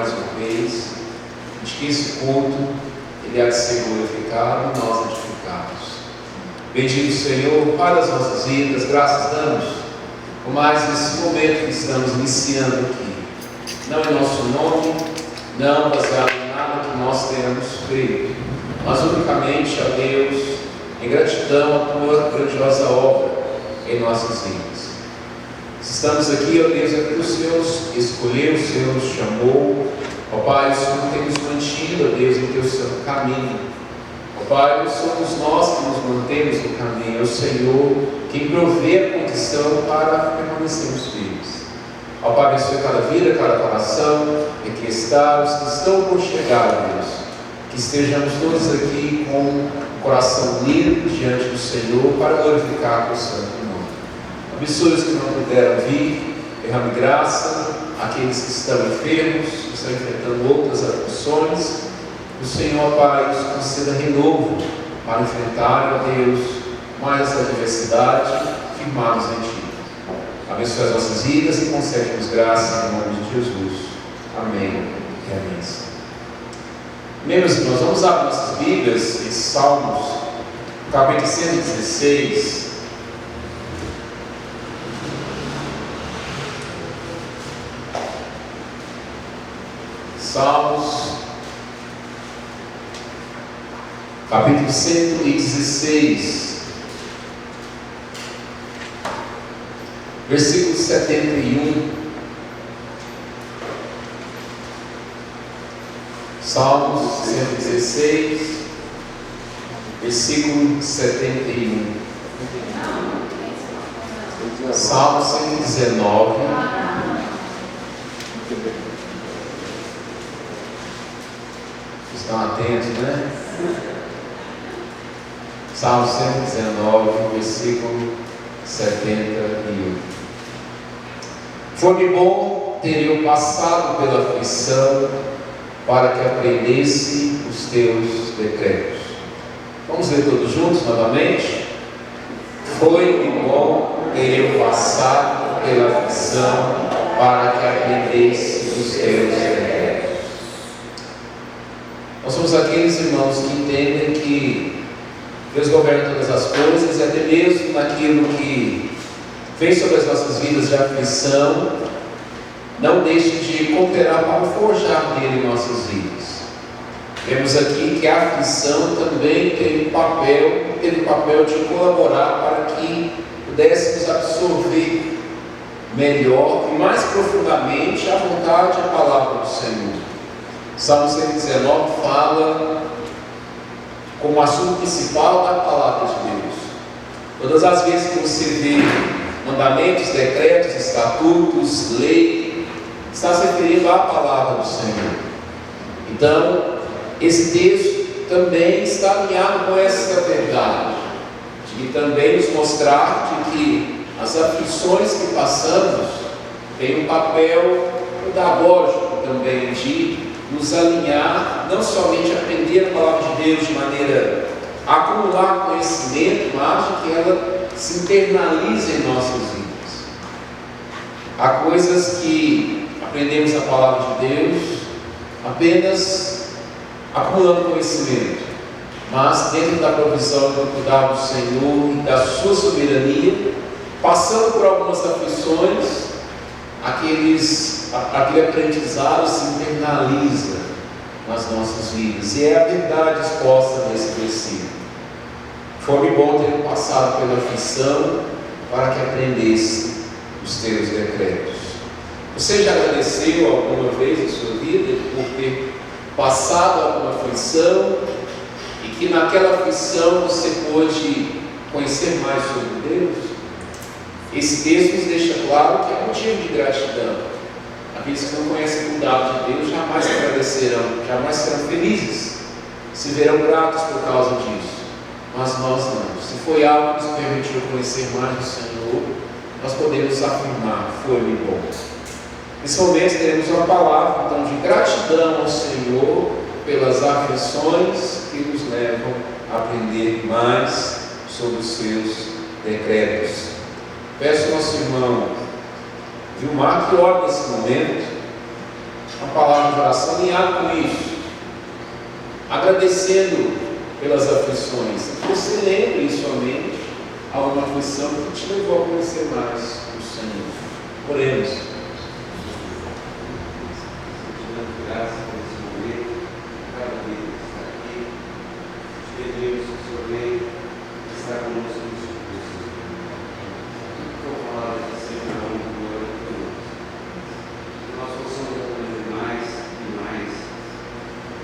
mais uma vez, de que esse culto ele há de ser glorificado e nós edificados. Bendito Senhor, Pai das nossas vidas, graças damos por mais esse momento que estamos iniciando aqui, não em nosso nome, não baseado em nada que nós tenhamos feito, mas unicamente a Deus, em gratidão à tua grandiosa obra em nossas vidas. Se estamos aqui, ó Deus, é porque o Senhor escolheu, o Senhor nos chamou, ó Pai, o Senhor tem nos mantido, ó Deus, em teu santo caminho. Ó Pai, não somos nós que nos mantemos no caminho, é o Senhor quem provê a condição para permanecermos firmes. Ó Pai, abençoe cada vida, cada coração, e que está, os que estão por chegar, ó Deus, que estejamos todos aqui com o coração limpo diante do Senhor para glorificar o santo nome. Abençoe os que não puderam vir, derrame graça àqueles que estão enfermos, que estão enfrentando outras aflições. O Senhor, Pai, nos conceda renovo para enfrentar, ó Deus, mais adversidade, firmados em Ti. Abençoe as nossas vidas e concede-nos graça em nome de Jesus. Amém e amém. Meus irmãos, vamos abrir nossas Bíblias em Salmos, capítulo 116. Salmos, capítulo 116, versículo 71. Salmos 116, versículo 71. Salmo 119. Estão atentos, né? Salmo 119, versículo 71. Foi-me bom ter eu passado pela aflição, para que aprendesse os teus decretos. Vamos ler todos juntos novamente? Foi-me bom ter eu passado pela aflição, para que aprendesse os teus decretos. Nós somos aqueles irmãos que entendem que Deus governa todas as coisas, e até mesmo naquilo que vem sobre as nossas vidas de aflição, não deixe de cooperar para forjar nele nossas vidas. Vemos aqui que a aflição também teve o papel de colaborar para que pudéssemos absorver melhor e mais profundamente a vontade e a palavra do Senhor. Salmo 119 fala como assunto principal da palavra de Deus. Todas as vezes que você vê mandamentos, decretos, estatutos, lei, está se referindo à palavra do Senhor. Então, esse texto também está alinhado com essa verdade, de também nos mostrar de que as aflições que passamos têm um papel pedagógico também de nos alinhar, não somente aprender a palavra de Deus de maneira a acumular conhecimento, mas de que ela se internalize em nossas vidas. Há coisas que aprendemos a palavra de Deus apenas acumulando conhecimento, mas dentro da provisão do cuidado do Senhor e da sua soberania, passando por algumas aflições, aquele aprendizado se internaliza nas nossas vidas, e é a verdade exposta nesse versículo. Foi-me bom ter passado pela aflição, para que aprendesse os teus decretos. Você já agradeceu alguma vez em sua vida por ter passado alguma aflição, e que naquela aflição você pôde conhecer mais sobre Deus? Esse texto nos deixa claro que é motivo de gratidão. Aqueles que não conhecem o cuidado de Deus jamais agradecerão, jamais serão felizes, se verão gratos por causa disso. Mas nós não. Se foi algo que nos permitiu conhecer mais do Senhor, nós podemos afirmar: foi-me bom. Nesse momento teremos uma palavra então de gratidão ao Senhor pelas aflições que nos levam a aprender mais sobre os seus decretos. Peço ao nosso irmão Vilmar que ore nesse momento a palavra palavra de oração alinhado com isso, agradecendo pelas aflições. Você lembra em sua mente alguma aflição que te levou a conhecer mais o Senhor. Oremos. Graças por esse momento, cada vez que está aqui, te pedimos que o Senhor venha estar conosco neste curso. Por falar de sempre a honra e glória conosco. Que nós possamos aprender mais e mais.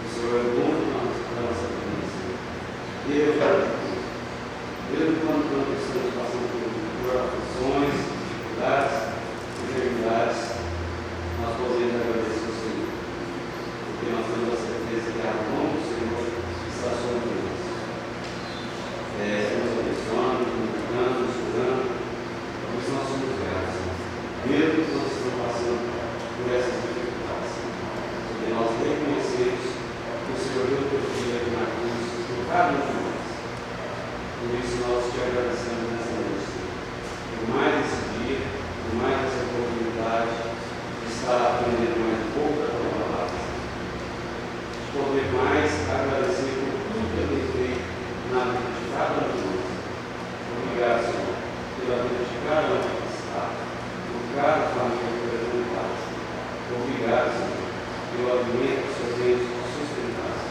O Senhor é o dono da nossa vida. E eu quero mesmo quando nós estamos passando por aflições, dificuldades, enfermidades, nós podemos agradecer ao Senhor. Porque nós temos a certeza que a mão do Senhor está sobre nós. Estamos abençoando, comunicando, estudando, por isso nós somos gratos. Mesmo que nós estamos passando por essas dificuldades. Porque nós reconhecemos que o Senhor deu o teu filho aqui na cruz por cada um de nós. Por isso nós te agradecemos nessa noite. Por mais esse dia, por mais essa oportunidade de estar aprendendo mais um pouco da tua palavra. Poder mais agradecer por tudo que ele fez na vida de cada um de nós. Obrigado, Senhor, pela vida de cada um que está, por cada família que representada. Obrigado, Senhor, pelo alimento que o Senhor tem sustentado,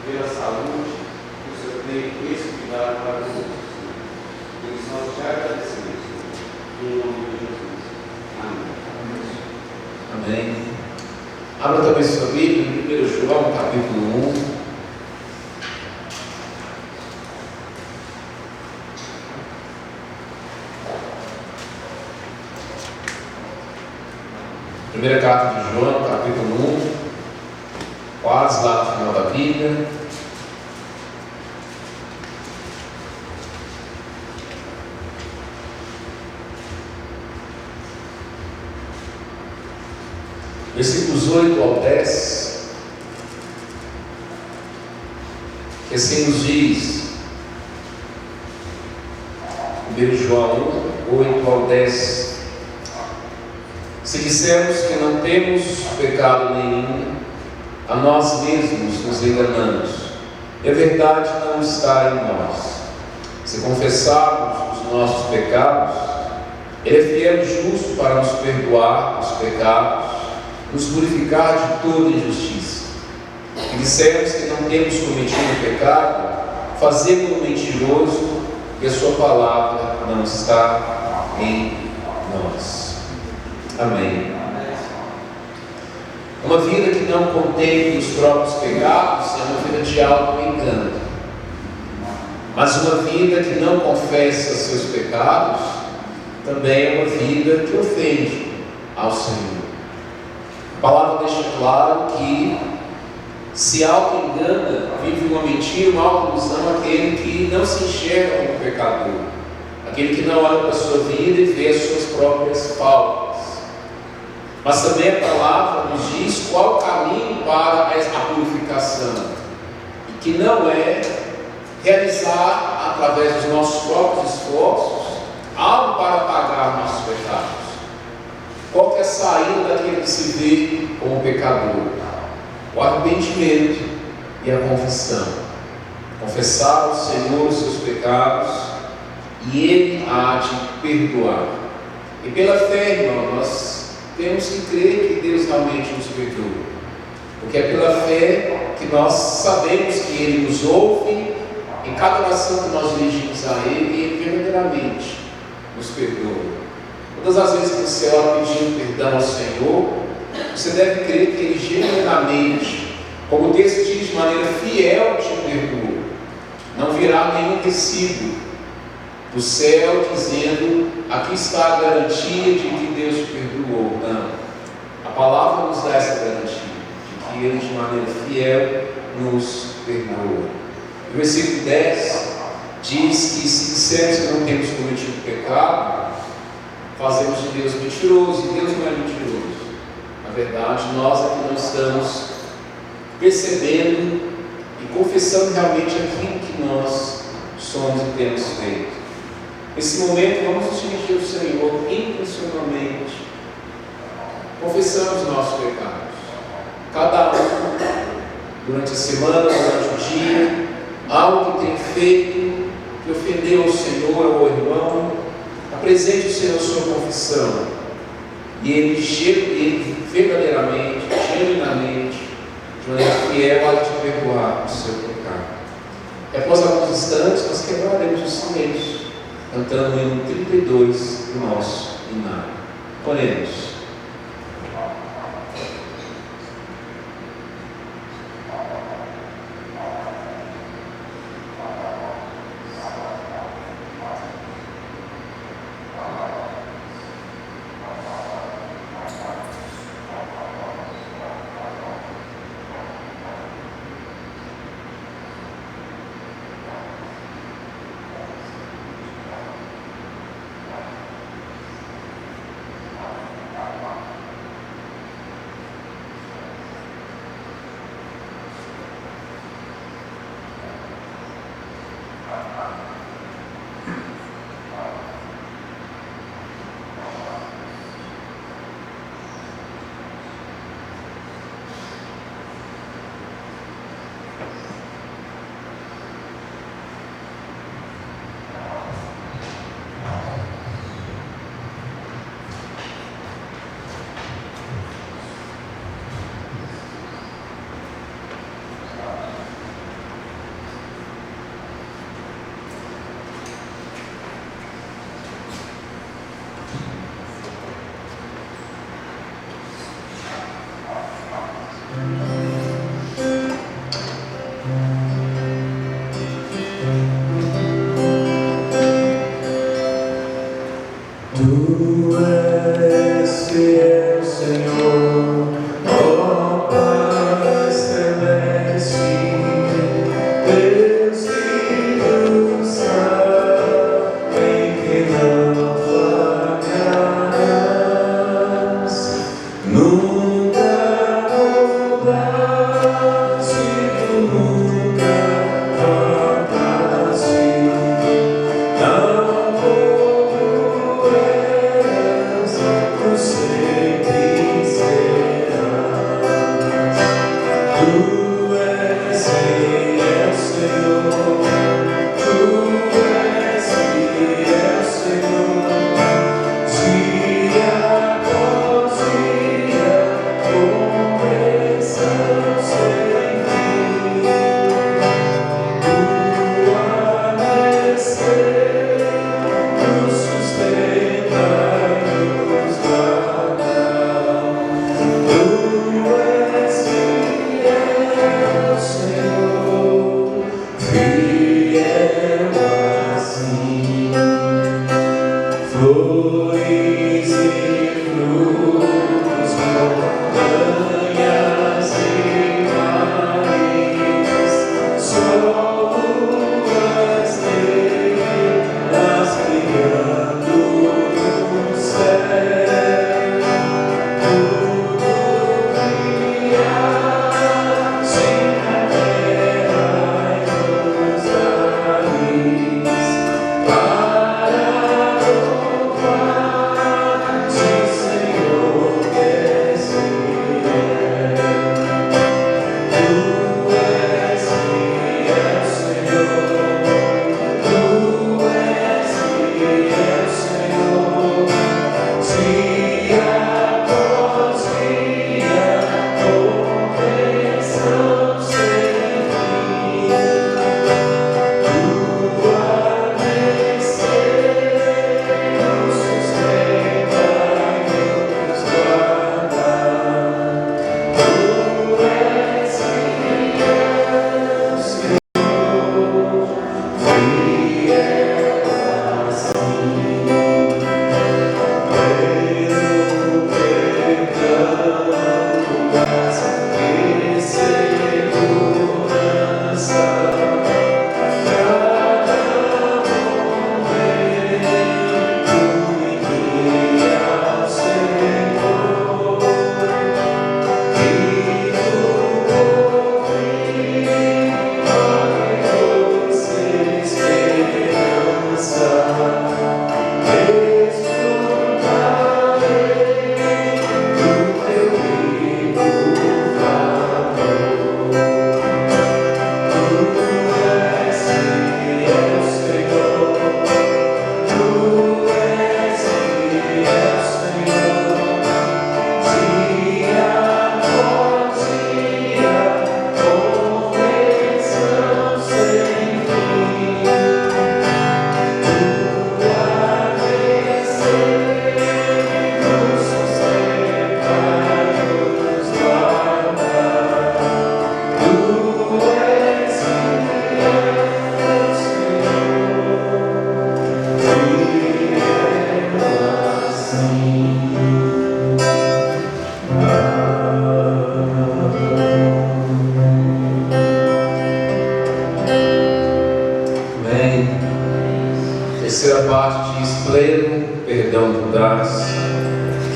pela saúde que o Senhor tem esse cuidado para nós. Por isso nós te agradecemos, Senhor, em nome de Jesus. Amém. Amém. Abra também sua Bíblia em 1 João, capítulo 1. Primeira carta de João, capítulo 1, quase lá no final da Bíblia. Versículos 8 ao 10, que assim nos diz, 1 João 1, 8 ao 10: se dissermos que não temos pecado nenhum, a nós mesmos nos enganamos, e a verdade não está em nós. Se confessarmos os nossos pecados, Ele é fiel e justo para nos perdoar os pecados, nos purificar de toda injustiça. E dissermos que não temos cometido pecado, fazemos-o mentiroso, e a sua palavra não está em nós. Amém. Uma vida que não contém os próprios pecados é uma vida de auto-engano. Mas uma vida que não confessa seus pecados também é uma vida que ofende ao Senhor. A palavra deixa claro que se auto-engana, vive uma mentira, uma auto-ilusão, aquele que não se enxerga como pecador, aquele que não olha para a sua vida e vê as suas próprias faltas. Mas também a palavra nos diz qual o caminho para a purificação, e que não é realizar através dos nossos próprios esforços algo para pagar nossos pecados. Qual que é a saída daquele que se vê como pecador? O arrependimento e a confissão. Confessar ao Senhor os seus pecados e Ele há de perdoar. E pela fé, irmão, nós temos que crer que Deus realmente nos perdoa. Porque é pela fé que nós sabemos que Ele nos ouve em cada oração que nós dirigimos a Ele, e Ele verdadeiramente nos perdoa. Todas as vezes que você ora pedindo perdão ao Senhor, você deve crer que Ele genuinamente, como o texto diz, de maneira fiel te perdoa. Não virá nenhum recibo do céu dizendo: aqui está a garantia de que Deus te perdoou. Não. A palavra nos dá essa garantia de que Ele de maneira fiel nos perdoa. O versículo 10 diz que se dissermos que não temos cometido pecado, fazemos de Deus mentiroso, e Deus não é mentiroso. Na verdade, nós aqui não estamos percebendo e confessando realmente aquilo que nós somos e temos feito. Nesse momento, vamos nos dirigir ao Senhor intencionalmente, confessando os nossos pecados. durante a semana, durante o dia, algo que tem feito, que ofendeu o Senhor ou o irmão, apresente o Senhor a sua confissão. E ele verdadeiramente, genuinamente, de maneira fiel, a te perdoar o seu pecado. E após alguns instantes, nós quebraremos o silêncio, cantando o hino 32 do nosso hinário. Oremos.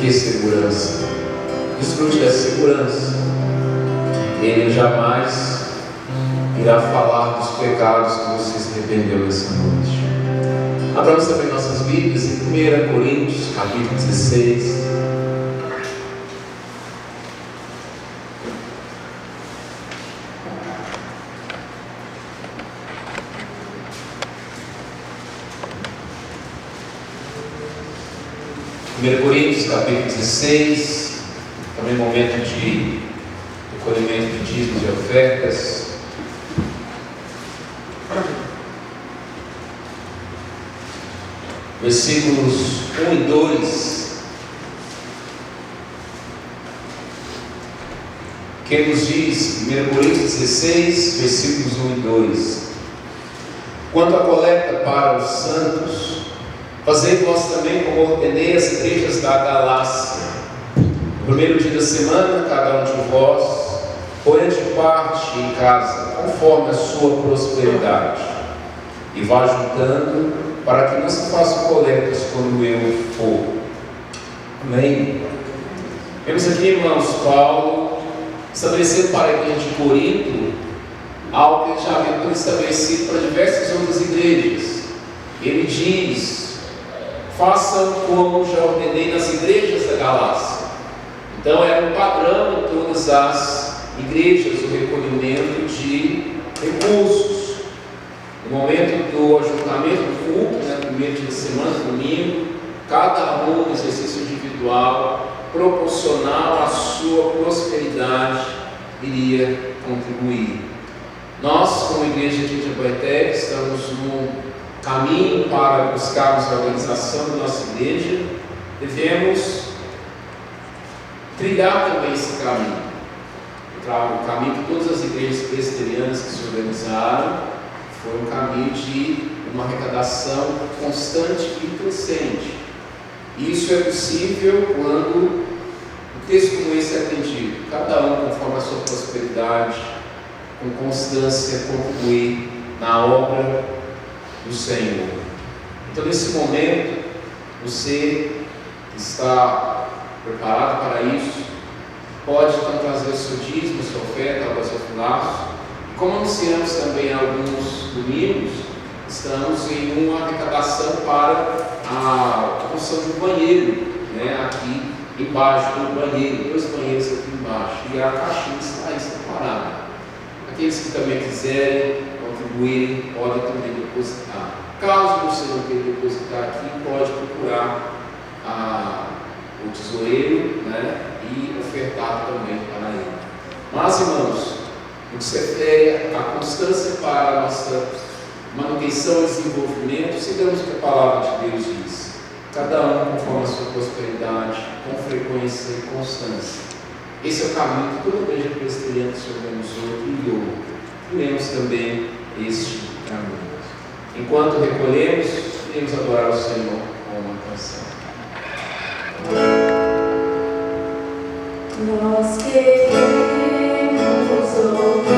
que segurança? Desfrute dessa segurança. Ele jamais irá falar dos pecados que você se arrependeu essa noite. Abramos também nossas Bíblias em 1 Coríntios, capítulo 16. Coríntios, capítulo 16, também momento de recolhimento de dízimos e ofertas. Versículos 1 e 2, que nos diz, 1 Coríntios 16, versículos 1 e 2: quanto à coleta para os santos, fazei vós também como ordenei as igrejas da Galácia. No primeiro dia da semana, cada um de vós ponha de parte em casa, conforme a sua prosperidade, e vá juntando, para que não se façam coletas quando eu for. Amém? Vemos aqui, irmãos, Paulo estabelecendo para a igreja de Corinto algo que já havia estabelecido para diversas outras igrejas. Ele diz: façam como já ordenei nas igrejas da Galácia. Então era um padrão em todas as igrejas o recolhimento de recursos. No momento do ajuntamento do culto, primeiro dia da semana, domingo, cada um no exercício individual, proporcional à sua prosperidade, iria contribuir. Nós, como igreja aqui de Abaeté, estamos no caminho para buscarmos a organização da nossa igreja. Devemos trilhar também esse caminho. O caminho que todas as igrejas presbiterianas que se organizaram foi um caminho de uma arrecadação constante e crescente. Isso é possível quando um texto como esse é atendido. Cada um, conforme a sua prosperidade, com constância, contribuir na obra do Senhor. Então, nesse momento, você está preparado para isso? Pode então trazer o seu dízimo, sua oferta, o seu finaço. Como anunciamos também há alguns domingos, estamos em uma arrecadação para a construção de um banheiro, aqui embaixo, do banheiro, 2 banheiros aqui embaixo, e a caixinha está aí separada. Aqueles que também quiserem contribuírem, podem também depositar. Caso você não queira depositar aqui, pode procurar o tesoureiro, e ofertar também para ele. Mas, irmãos, no que se refere à constância para a nossa manutenção e desenvolvimento, sigamos o que a palavra de Deus diz. Cada um conforme a sua prosperidade, com frequência e constância. Esse é o caminho que toda igreja presbiteriana que se organizou trilhou. Trilhemos também este caminho. Enquanto recolhemos, iremos adorar o Senhor com uma canção. Nós queremos ouvir.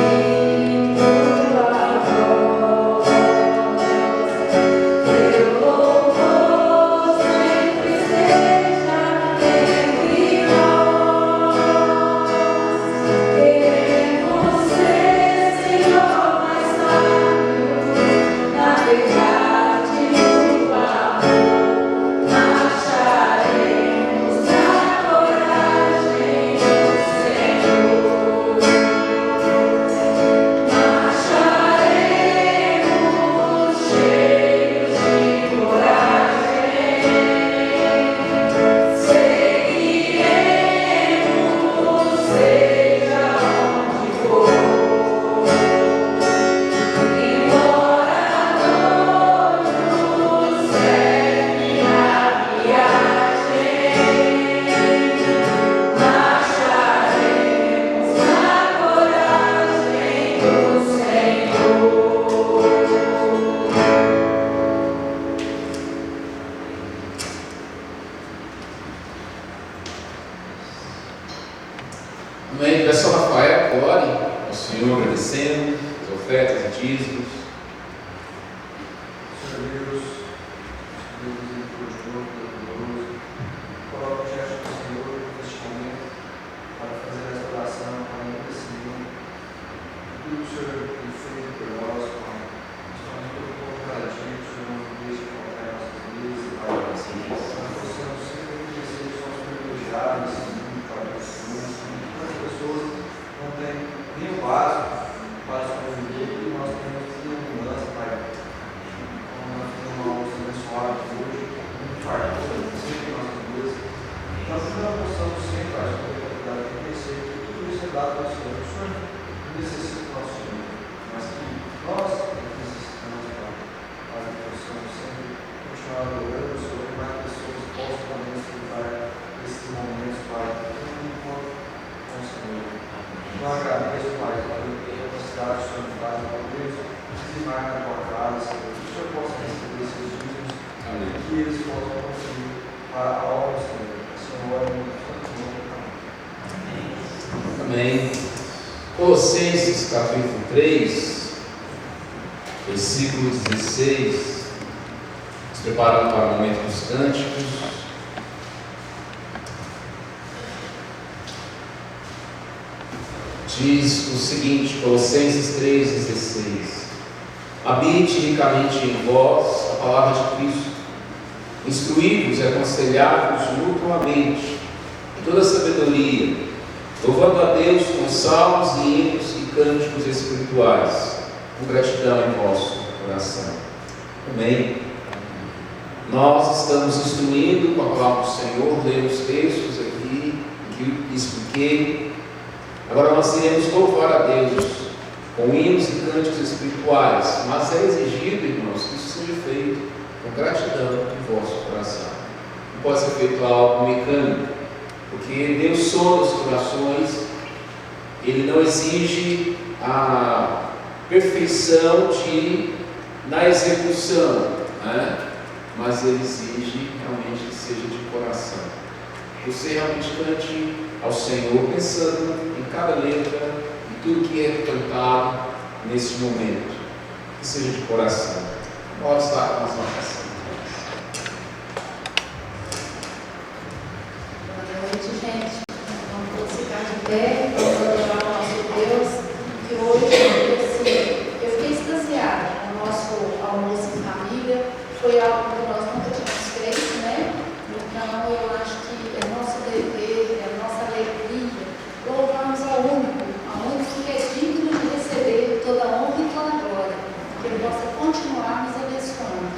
Amém. Peço ao Rafael, ore ao Senhor, agradecendo as ofertas e dízimos. Senhor Deus, continua conosco, coloque diante dos Senhor tem feito por nós, Pai. Estamos pelo cooperativo, Senhor, não deixe faltar nossas vidas, Pai. Nós possamos sempre reconhecer que somos privilegiados nesse mundo, Pai. Muitas pessoas não têm nem o básico para sobreviver e nós temos que ter mudança, Pai. Como nós temos uma almoço abençoado hoje, muito farto, sempre nossas vidas. Nós não possamos sempre, Pai, ter a oportunidade de reconhecer que tudo isso é dado ao Senhor. O Senhor necessita do nosso Senhor, mas que nós necessitamos, Pai, para que possamos sempre continuar adorando o Senhor, para que pessoas possam também desfrutar desses momentos, Pai, todo encontro com o Senhor. Eu agradeço, Pai, pela capacidade que o Senhor me dá, Pai, Deus, dizimar na tua casa, Senhor, que o Senhor possa receber esses dízimos, que eles possam contribuir para a obra, Senhor. Senhor, no santo nome. Amém. Colossenses capítulo 3, versículo 16. Se preparando para o momento dos cânticos. Diz o seguinte, Colossenses 3,16: habite ricamente em vós a palavra de Cristo, instruí-vos e aconselhar-vos mutuamente em toda sabedoria, louvando a Deus com salmos e hinos e cânticos espirituais, com gratidão em vosso coração. Amém. Nós estamos instruindo com a palavra do Senhor, lemos textos aqui, que expliquei. Agora nós iremos louvar a Deus com hinos e cânticos espirituais, mas é exigido, irmãos, que isso seja feito com gratidão em vosso coração. Não pode ser feito algo mecânico, porque Deus sonda os corações. Ele não exige a perfeição na execução, né? Mas Ele exige realmente que seja de coração. Você realmente cante ao Senhor pensando em cada letra e tudo que é cantado nesse momento, que seja de coração. Pode estar com as nossas. Boa noite, gente. Vamos todos ficar de pé, vamos adorar o nosso Deus, que hoje, eu fiquei extasiada. O nosso almoço em família foi algo que nós nunca tínhamos feito, né? Então, eu acho que é nosso dever, é nossa alegria louvarmos ao único que é digno de receber toda a honra e toda a glória, que Ele possa continuar nos abençoando.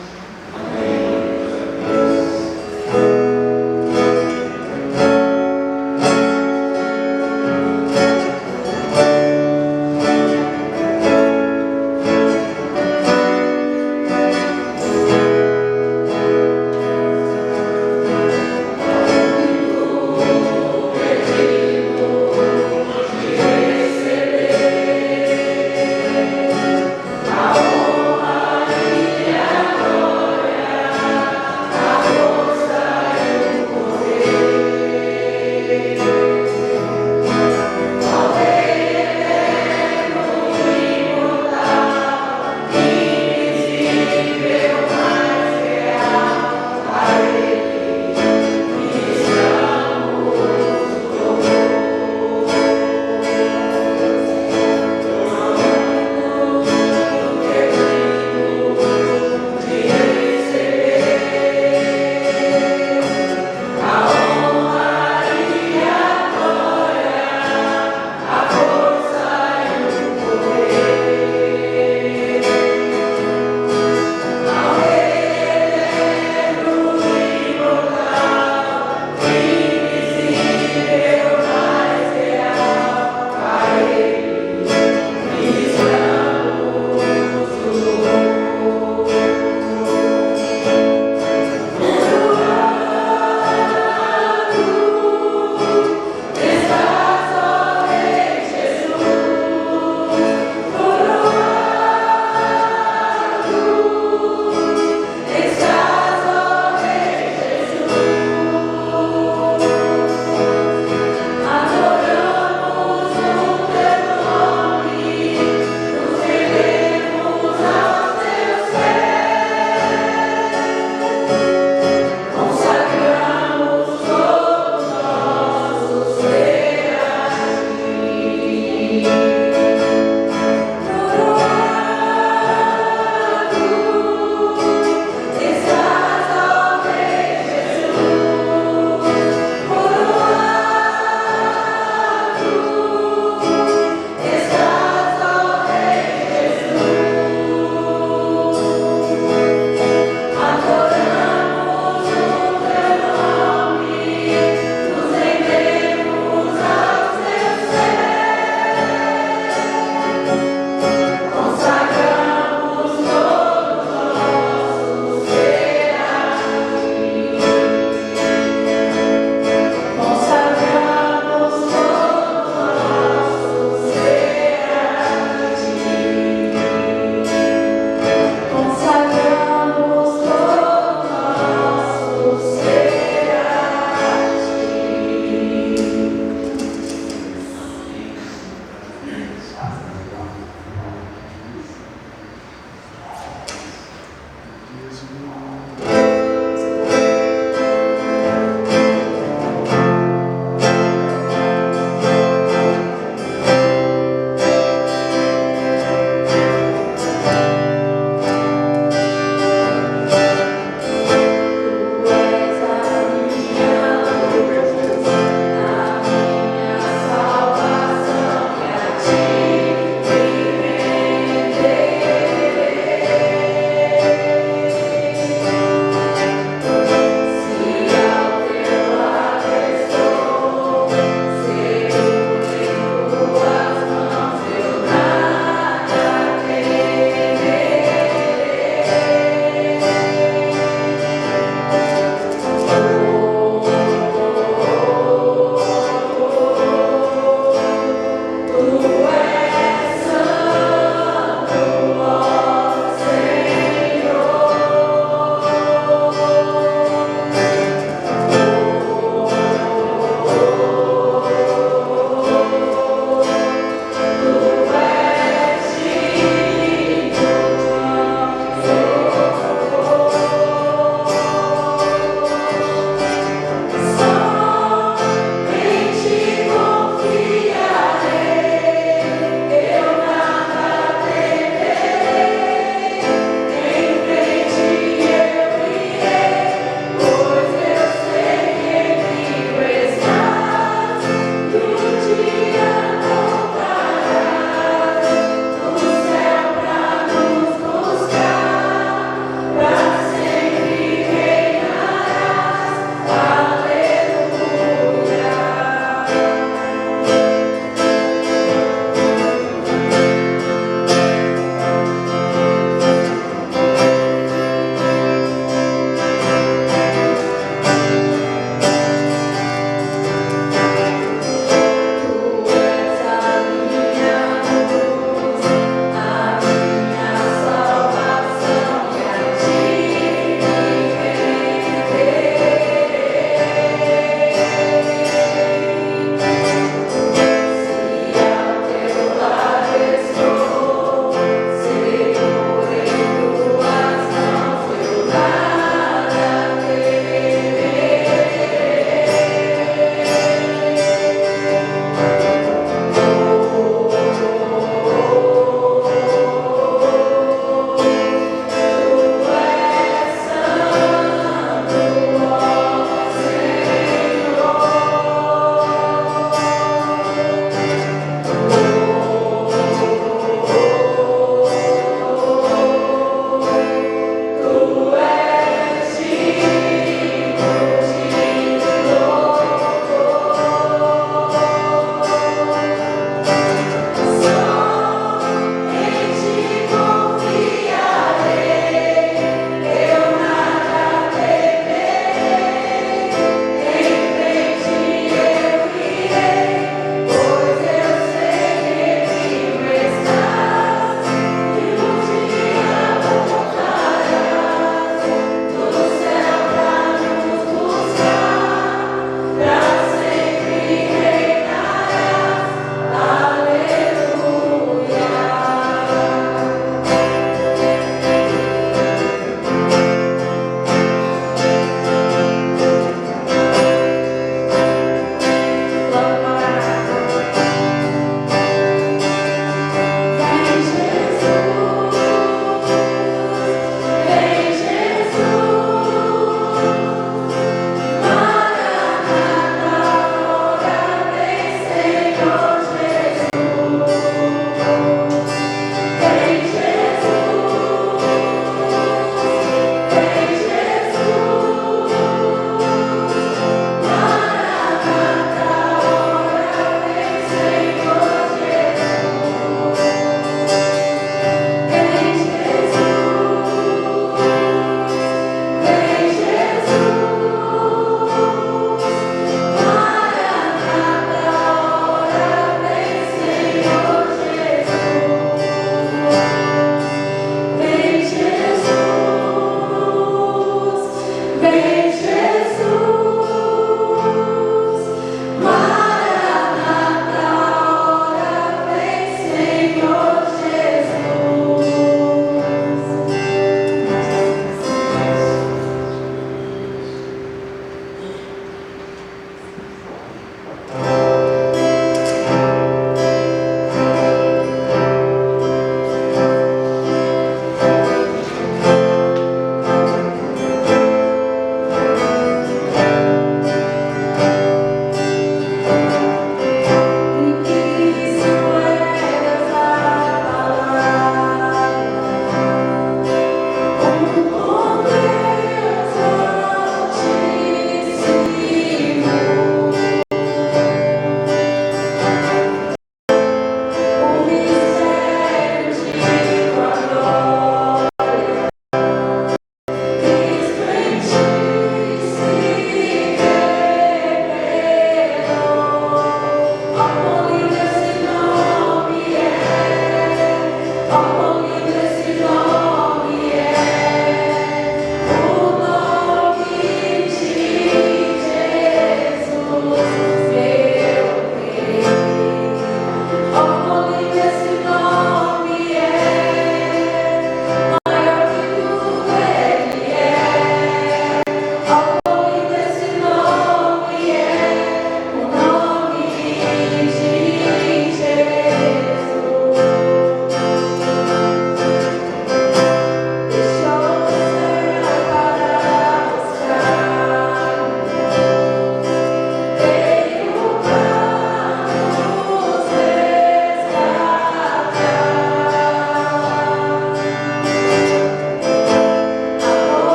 Salvação é a ti.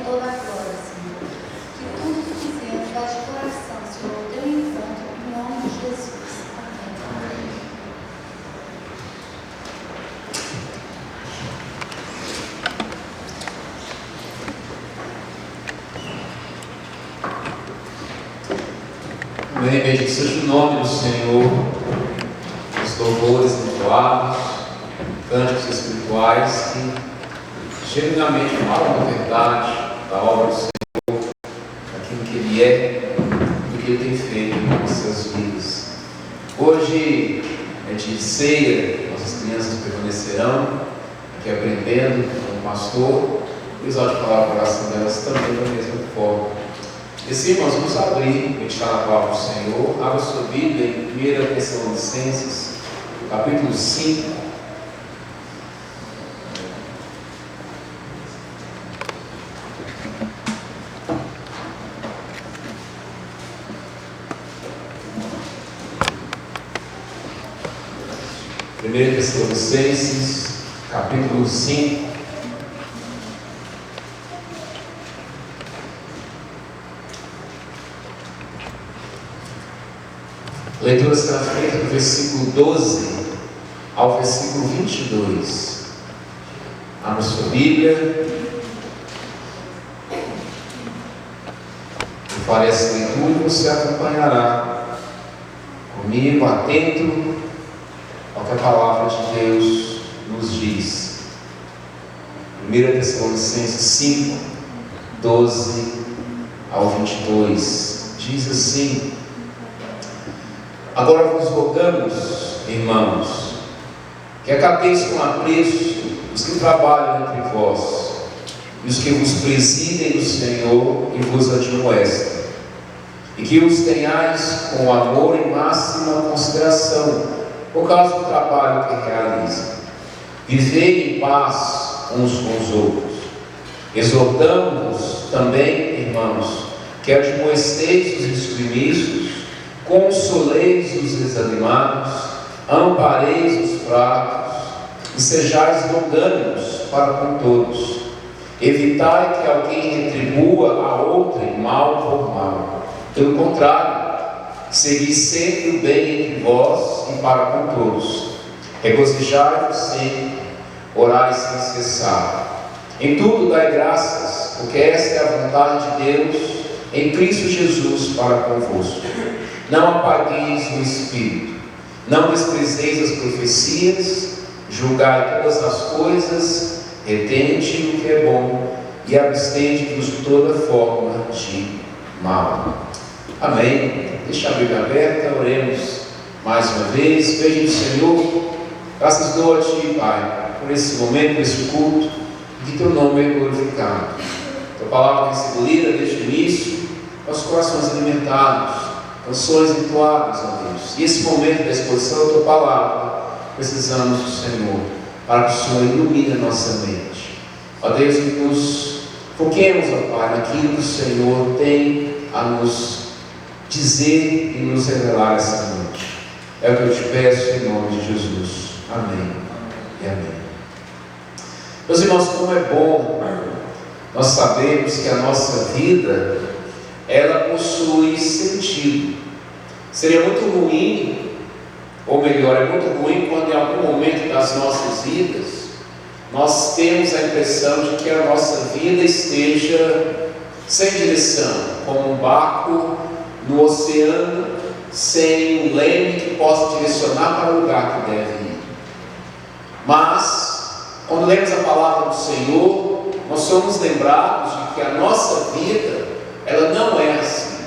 toda a glória, Senhor. Que tudo que fizemos dá de coração, Senhor, o teu encontro, em nome de Jesus. Amém. Amém, bendito seja o nome do Senhor. Os louvores entoados, cânticos espirituais que genuinamente falam a verdade da obra do Senhor, daquilo que Ele é, do que Ele tem feito em nossas vidas. Hoje é dia de ceia, nossas crianças permanecerão aqui aprendendo com o pastor. O episódio de falar o coração delas também da mesma forma. E sim, irmãos, vamos abrir, meditar na palavra do Senhor. Abra sua Bíblia em 1 Tessalonicenses, capítulo 5. Primeiro Tessalonicenses, capítulo 5. A leitura está feita do versículo 12 ao versículo 22. Abra sua Bíblia. Eu farei essa leitura e você acompanhará comigo, atento ao que a palavra de Deus nos diz. 1 Tessalonicenses 5, 12 ao 22. Diz assim: agora vos rogamos, irmãos, que acateis com apreço os que trabalham entre vós, e os que vos presidem no Senhor e vos admoestem, e que os tenhais com amor e máxima consideração, por causa do trabalho que realizam. Vivei em paz uns com os outros. Exortamos-vos também, irmãos, que admoesteis os insubmissos, consoleis os desanimados, ampareis os fracos, e sejais longânimos para com todos. Evitai que alguém retribua a outrem mal por mal. Pelo contrário, segui sempre o bem entre vós e para com todos. Regozijai-vos sempre, orai sem cessar. Em tudo dai graças, porque esta é a vontade de Deus em Cristo Jesus para convosco. Não apagueis o Espírito, não desprezeis as profecias, julgai todas as coisas, retende o que é bom e abstende-vos de toda forma de mal. Amém. Deixa a Bíblia aberta, oremos mais uma vez. Beijo do Senhor, graças dou a Ti, Pai, por esse momento, por esse culto, que Teu nome é glorificado. Tua palavra tem sido lida desde o início, nossos corações alimentados, canções entoadas, ó Deus. E esse momento da exposição da Tua palavra, precisamos do Senhor, para que o Senhor ilumine a nossa mente. Ó Deus, que nos foquemos, ó Pai, naquilo que o Senhor tem a nos dizer e nos revelar essa noite. É o que eu te peço em nome de Jesus. Amém e amém. Meus irmãos, como é bom nós sabemos que a nossa vida, ela possui sentido. Seria muito ruim, ou melhor, é muito ruim quando em algum momento das nossas vidas nós temos a impressão de que a nossa vida esteja sem direção, como um barco no oceano sem um leme que possa direcionar para o lugar que deve ir. Mas, quando lemos a palavra do Senhor, nós somos lembrados de que a nossa vida, ela não é assim.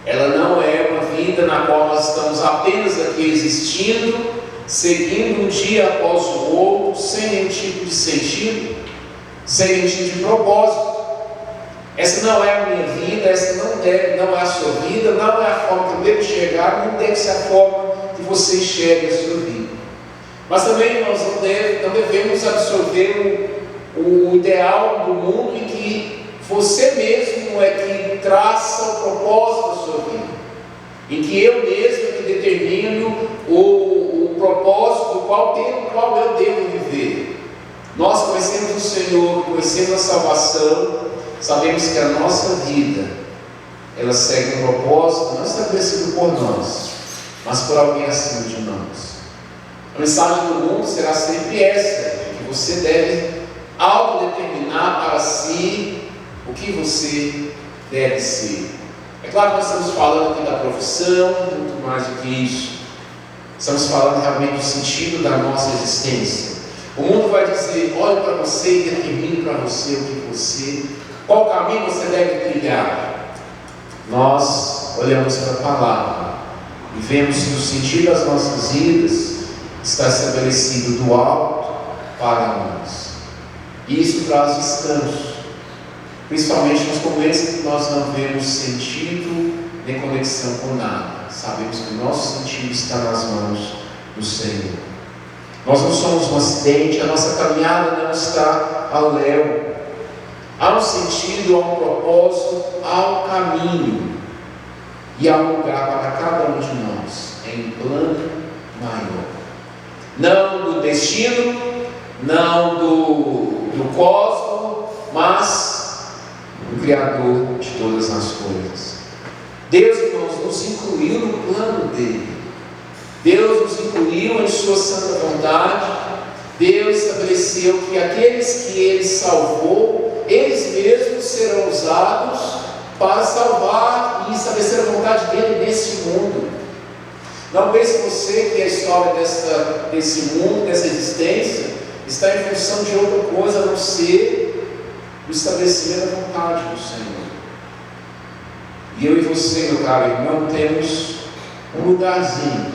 Ela não é uma vida na qual nós estamos apenas aqui existindo, seguindo um dia após o outro, sem nenhum tipo de sentido, sem nenhum tipo de propósito. Essa não é a minha vida, essa não é a sua vida, não é a forma que eu devo enxergar, não deve ser a forma que você enxerga a sua vida. Mas também nós não devemos absorver o ideal do mundo em que você mesmo é que traça o propósito da sua vida, em que eu mesmo é que determino o propósito do qual eu devo viver. Nós conhecemos o Senhor, conhecemos a salvação, sabemos que a nossa vida, ela segue um propósito não estabelecido por nós, mas por alguém acima de nós. A mensagem do mundo será sempre essa, de que você deve autodeterminar para si o que você deve ser. É claro que nós estamos falando aqui da profissão, muito mais do que isso. Estamos falando realmente do sentido da nossa existência. O mundo vai dizer, olhe para você e determine para você qual caminho você deve trilhar. Nós olhamos para a palavra e vemos que o sentido das nossas vidas está estabelecido do alto para nós. E isso traz descanso, principalmente nos momentos em que nós não vemos sentido nem conexão com nada. Sabemos que o nosso sentido está nas mãos do Senhor. Nós não somos um acidente, a nossa caminhada não está ao léu. Há um sentido, há um propósito, há um caminho. E há um lugar para cada um de nós, em um plano maior. Não do destino, não do cosmos, mas do Criador de todas as coisas. Deus, irmãos, nos incluiu no plano dele. Deus nos incluiu em sua santa vontade. Deus estabeleceu que aqueles que ele salvou, eles mesmos serão usados para salvar e estabelecer a vontade dele nesse mundo. Não pense você que a história desse mundo, dessa existência, está em função de outra coisa a não ser o estabelecimento da vontade do Senhor. E eu e você, meu caro irmão, temos um lugarzinho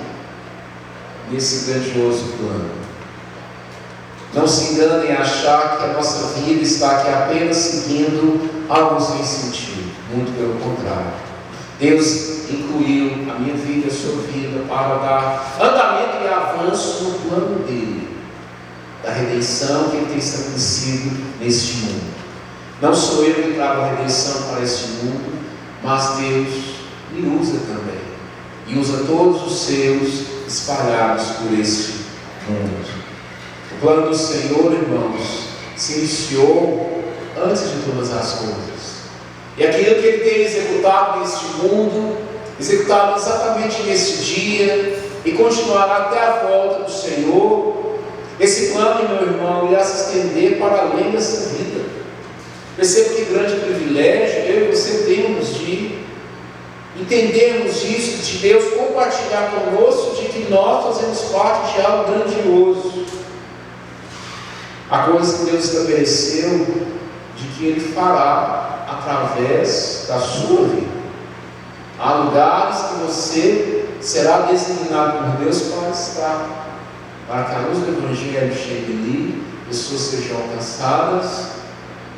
nesse grandioso plano. Não se enganem em achar que a nossa vida está aqui apenas seguindo algo sem sentido. Muito pelo contrário. Deus incluiu a minha vida, a sua vida, para dar andamento e avanço no plano dele, da redenção que ele tem estabelecido neste mundo. Não sou eu que trago a redenção para este mundo, mas Deus me usa também, e usa todos os seus espalhados por este mundo. O plano do Senhor, irmãos, se iniciou antes de todas as coisas. E aquilo que ele tem executado neste mundo, executado exatamente neste dia, e continuará até a volta do Senhor, esse plano, meu irmão, irá se estender para além dessa vida. Perceba que grande privilégio eu e você temos de entendermos isso, de Deus compartilhar conosco, de que nós fazemos parte de algo grandioso. Há coisas que Deus estabeleceu de que Ele fará através da sua vida. Há lugares que você será designado por Deus para estar, para que a luz do Evangelho chegue ali, pessoas sejam alcançadas,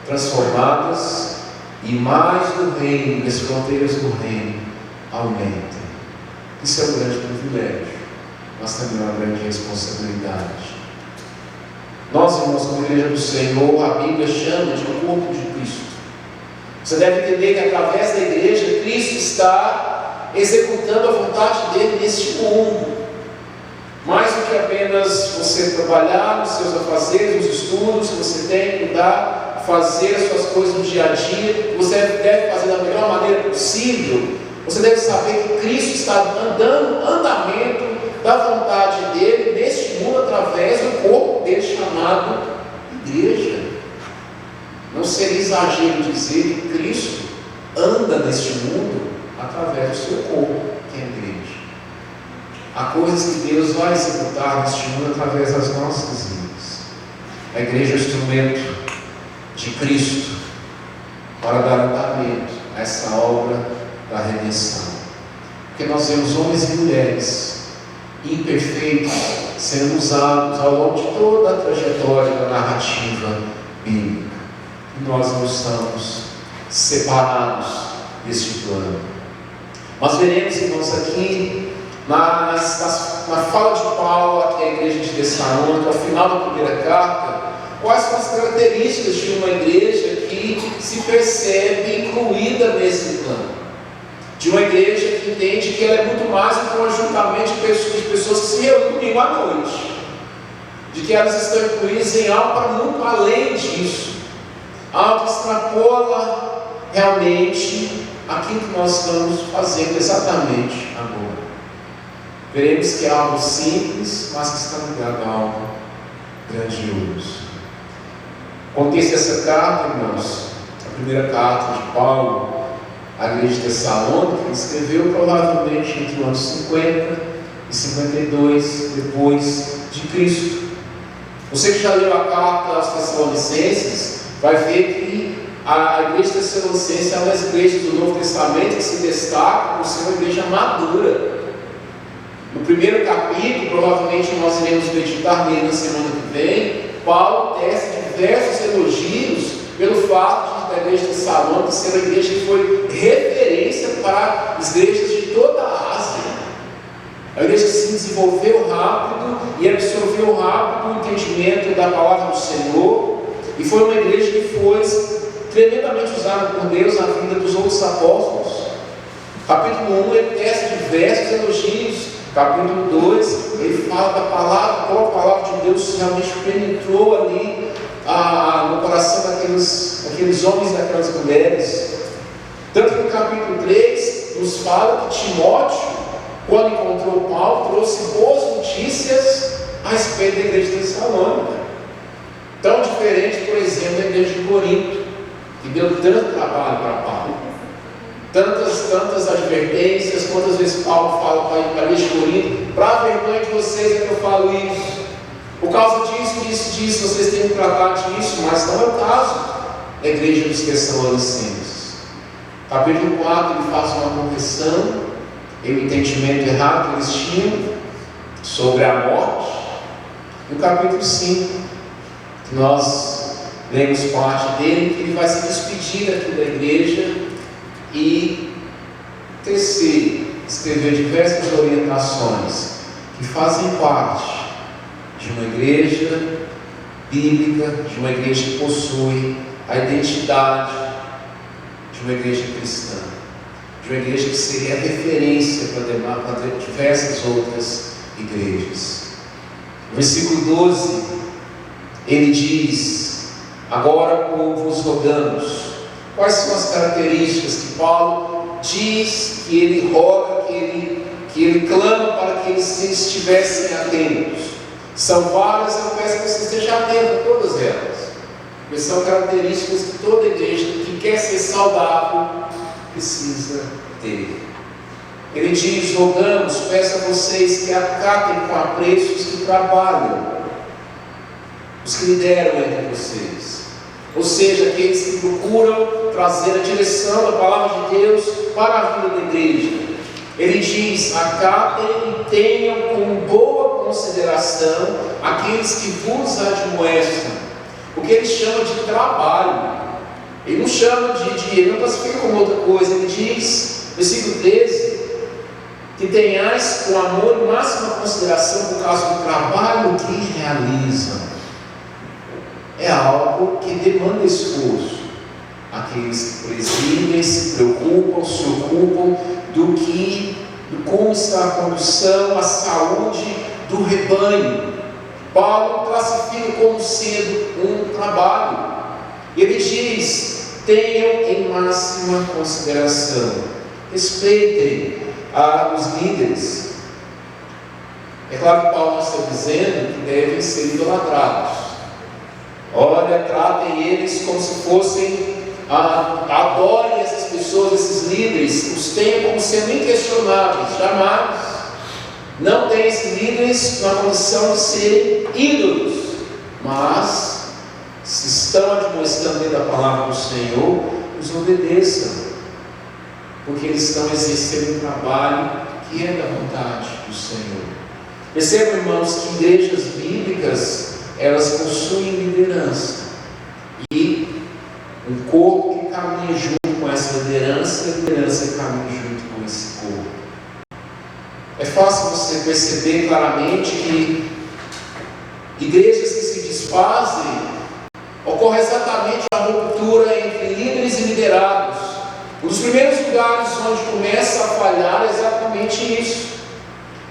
transformadas, e mais do reino, as fronteiras do reino aumentem. Isso é um grande privilégio, mas também é uma grande responsabilidade. Nós, irmãos, como Igreja do Senhor, a Bíblia chama de o corpo de Cristo. Você deve entender que através da igreja, Cristo está executando a vontade dele neste mundo. Mais do que apenas você trabalhar nos seus afazeres, nos estudos que você tem que cuidar, fazer as suas coisas no dia a dia, você deve fazer da melhor maneira possível. Você deve saber que Cristo está dando andamento da vontade dele neste mundo através do corpo dele chamado igreja. Não seria exagero dizer que Cristo anda neste mundo através do seu corpo, que é a igreja. Há coisas que Deus vai executar neste mundo através das nossas vidas. A igreja é o instrumento de Cristo para dar andamento a essa obra da redenção. Porque nós vemos homens e mulheres imperfeitos sendo usados ao longo de toda a trajetória da narrativa bíblica. E nós não estamos separados deste plano. Nós veremos, irmãos, aqui na fala de Paulo aqui à igreja de Tessalônica, ao final da primeira carta, quais são as características de uma igreja que se percebe incluída nesse plano. De uma igreja que entende que ela é muito mais do que um ajuntamento de pessoas que se reúnem à noite. De que elas estão incluídas em algo para muito além disso. algo extrapola realmente aquilo que nós estamos fazendo exatamente agora. Veremos que é algo simples, mas que está ligado a algo grandioso. O contexto dessa carta, irmãos, a primeira carta de Paulo à igreja de Tessalônica, ele escreveu provavelmente entre os anos 50 e 52 depois de Cristo. Você que já leu a carta aos Tessalonicenses vai ver que a igreja tessalonicense é uma das igrejas do Novo Testamento que se destaca por ser uma igreja madura. No primeiro capítulo, provavelmente nós iremos meditar nele na semana que vem, Paulo tece diversos elogios pelo fato da igreja de Tessalônica ser uma igreja que foi referência para as igrejas de toda a Ásia. A igreja que se desenvolveu rápido e absorveu rápido o entendimento da palavra do Senhor, e foi uma igreja que foi tremendamente usada por Deus na vida dos outros apóstolos. Capítulo 1 ele tece diversos elogios. Capítulo 2 ele fala da palavra, como a palavra de Deus realmente penetrou ali no coração daqueles homens e daquelas mulheres. Tanto que no capítulo 3 nos fala que Timóteo, quando encontrou Paulo, trouxe boas notícias a respeito da igreja de Tessalônica. Tão diferente, por exemplo, da igreja de Corinto, que deu tanto trabalho para Paulo, tantas advertências. Quantas vezes Paulo fala para a igreja de Corinto: para a vergonha de vocês é que eu falo isso, por causa disso, vocês têm que tratar disso. Mas não é o caso da igreja dos Tessalonicenses. Capítulo 4 ele faz uma correção em um entendimento errado que eles tinham sobre a morte. No capítulo 5 que nós lemos parte dele, que ele vai se despedir aqui da igreja e escrever diversas orientações que fazem parte de uma igreja bíblica, de uma igreja que possui a identidade de uma igreja cristã, de uma igreja que seria referência para diversas outras igrejas. No versículo 12, ele diz: agora, povo, vos rogamos. Quais são as características que Paulo diz que ele roga, que ele clama para que eles estivessem atentos? São várias, eu peço que você esteja atento a todas elas, porque são características que toda igreja que quer ser saudável precisa ter. Ele diz: rogamos, peço a vocês que acatem com apreço os que trabalham, os que lideram entre vocês, ou seja, aqueles que procuram trazer a direção da palavra de Deus para a vida da igreja. Ele diz: acatem e tenham com boa consideração aqueles que vos admoestam, o que ele chama de trabalho. Ele não chama ele não classifica como outra coisa. Ele diz, versículo 13, que tenhais com amor e máxima consideração por causa do trabalho que realizam. É algo que demanda esforço. Aqueles que presidem, se preocupam, se ocupam de como está a condução, a saúde do rebanho. Paulo classifica como sendo um trabalho. Ele diz: tenham em máxima consideração, respeitem os líderes. É claro que Paulo está dizendo que devem ser idolatrados. Olha, tratem eles como se fossem, adorem essas pessoas, esses líderes, os tenham como sendo inquestionáveis, jamais. Não tenham esses líderes na condição de serem ídolos, mas se estão admoestando dentro da palavra do Senhor, os obedeçam, porque eles estão exercendo um trabalho que é da vontade do Senhor. Percebam, irmãos, que igrejas bíblicas, elas possuem liderança, e um corpo que caminha junto com essa liderança, a liderança caminha junto com esse corpo. É fácil você perceber claramente que igrejas que se desfazem, ocorre exatamente a ruptura entre líderes e liderados. Um dos primeiros lugares onde começa a falhar é exatamente isso.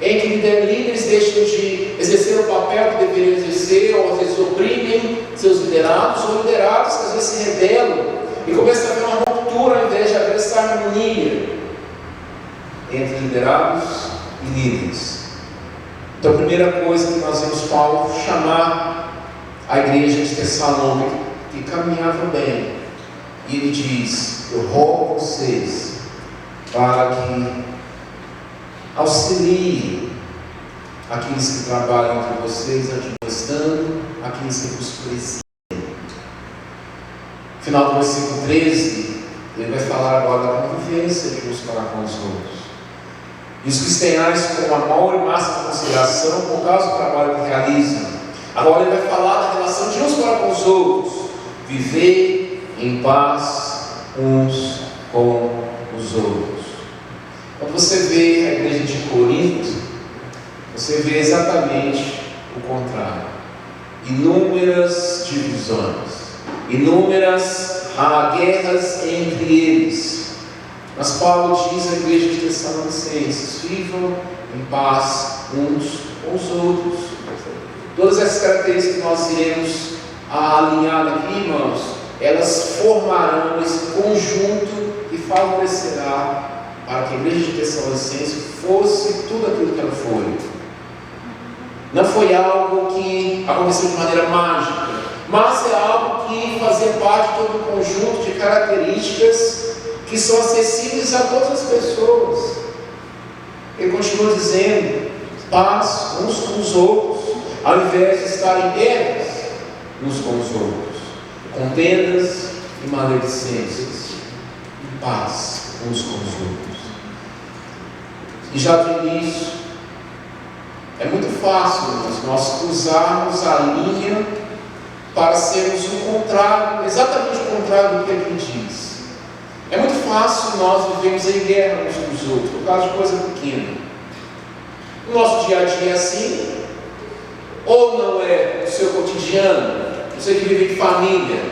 em que líderes deixam de exercer o papel que deveriam exercer, ou às vezes oprimem seus liderados, ou liderados que às vezes se rebelam e começa a haver uma ruptura ao invés de haver essa harmonia entre liderados e líderes. Então, a primeira coisa que nós vemos Paulo chamar a igreja de Tessalônica, que caminhava bem, e ele diz: eu rogo vocês para que auxiliem aqueles que trabalham entre vocês, admoestando aqueles que vos precisam. No final do versículo 13, ele vai falar agora da convivência de uns para com os outros. E os cristianos com amor e máxima consideração por causa do trabalho que realizam. Agora ele vai falar da relação de uns para com os outros. Viver em paz uns com os outros. Quando você vê a igreja de Corinto, você vê exatamente o contrário. Inúmeras divisões, inúmeras guerras entre eles. Mas Paulo diz à igreja de Tessalonicenses: vivam em paz uns com os outros. Todas essas características que nós iremos alinhar aqui, irmãos, elas formarão esse conjunto que favorecerá para que a igreja de Tessalonicenses fosse tudo aquilo que ela foi. Não foi algo que aconteceu de maneira mágica, mas é algo que fazia parte de todo um conjunto de características que são acessíveis a todas as pessoas. Ele continua dizendo: paz uns com os outros, ao invés de estar em guerras uns com os outros, contendas e maledicências, em paz uns com os outros. E já de início, é muito fácil nós cruzarmos a linha para sermos o contrário, exatamente o contrário do que ele diz. É muito fácil nós vivermos em guerra uns com os outros, por causa de coisa pequena. O nosso dia a dia é assim, ou não é o seu cotidiano? Você que vive em família,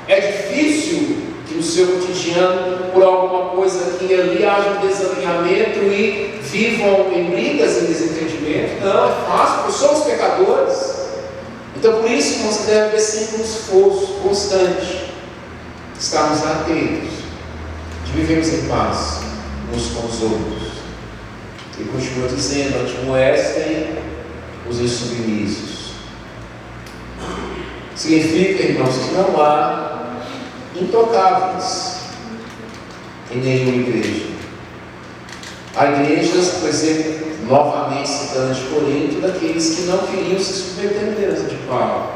é difícil que no seu cotidiano, por alguma coisa aqui e ali, haja um desalinhamento e vivam em brigas e desentendimento? Não, é fácil, porque somos pecadores. Então, por isso, nós devemos haver sempre um esforço constante, estarmos atentos, de vivermos em paz uns com os outros. Ele continua dizendo: admoestem os insubmissos. Significa, irmãos, que não há intocáveis em nenhuma igreja. Há igrejas, por exemplo, novamente citando de Corinto, daqueles que não queriam se submeter à liderança de Paulo,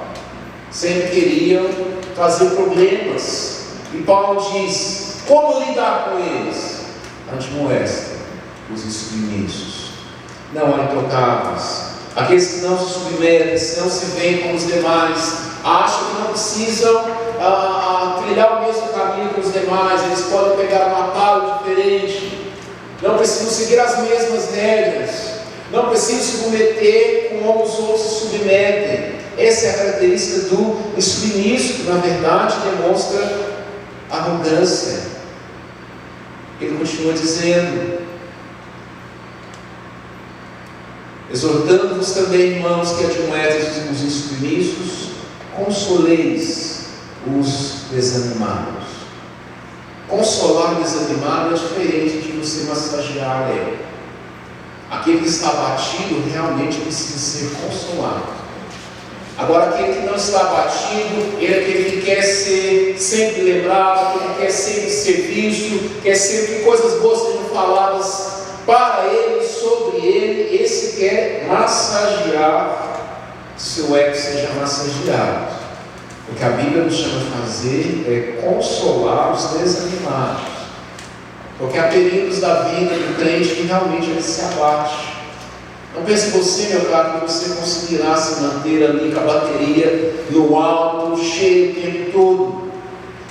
sempre queriam trazer problemas. E Paulo diz: como lidar com eles? Admoesta os insubmissos. Não há intocáveis. Aqueles que não se submetem, que não se veem como os demais, acham que não precisam trilhar o mesmo caminho que os demais, eles podem pegar um atalho diferente, não precisam seguir as mesmas regras, não precisam se submeter como os outros se submetem. Essa é a característica do insubmisso, que na verdade demonstra arrogância. Ele continua dizendo: exortando-vos também, irmãos, que admoestem os insubmissos, consoleis os desanimados. Consolar o desanimado é diferente de você massagear ele. Aquele que está abatido realmente precisa ser consolado. Agora, aquele que não está abatido, ele é aquele que quer ser sempre lembrado, aquele que quer sempre ser visto, quer sempre que coisas boas sejam faladas para ele, sobre ele. Esse quer massagear, seu ego seja massageado. O que a Bíblia nos chama a fazer é consolar os desanimados, porque há períodos da vida do crente que realmente ele se abate. Não pense você, meu caro, que você conseguirá se manter ali com a bateria no alto, cheio o tempo todo.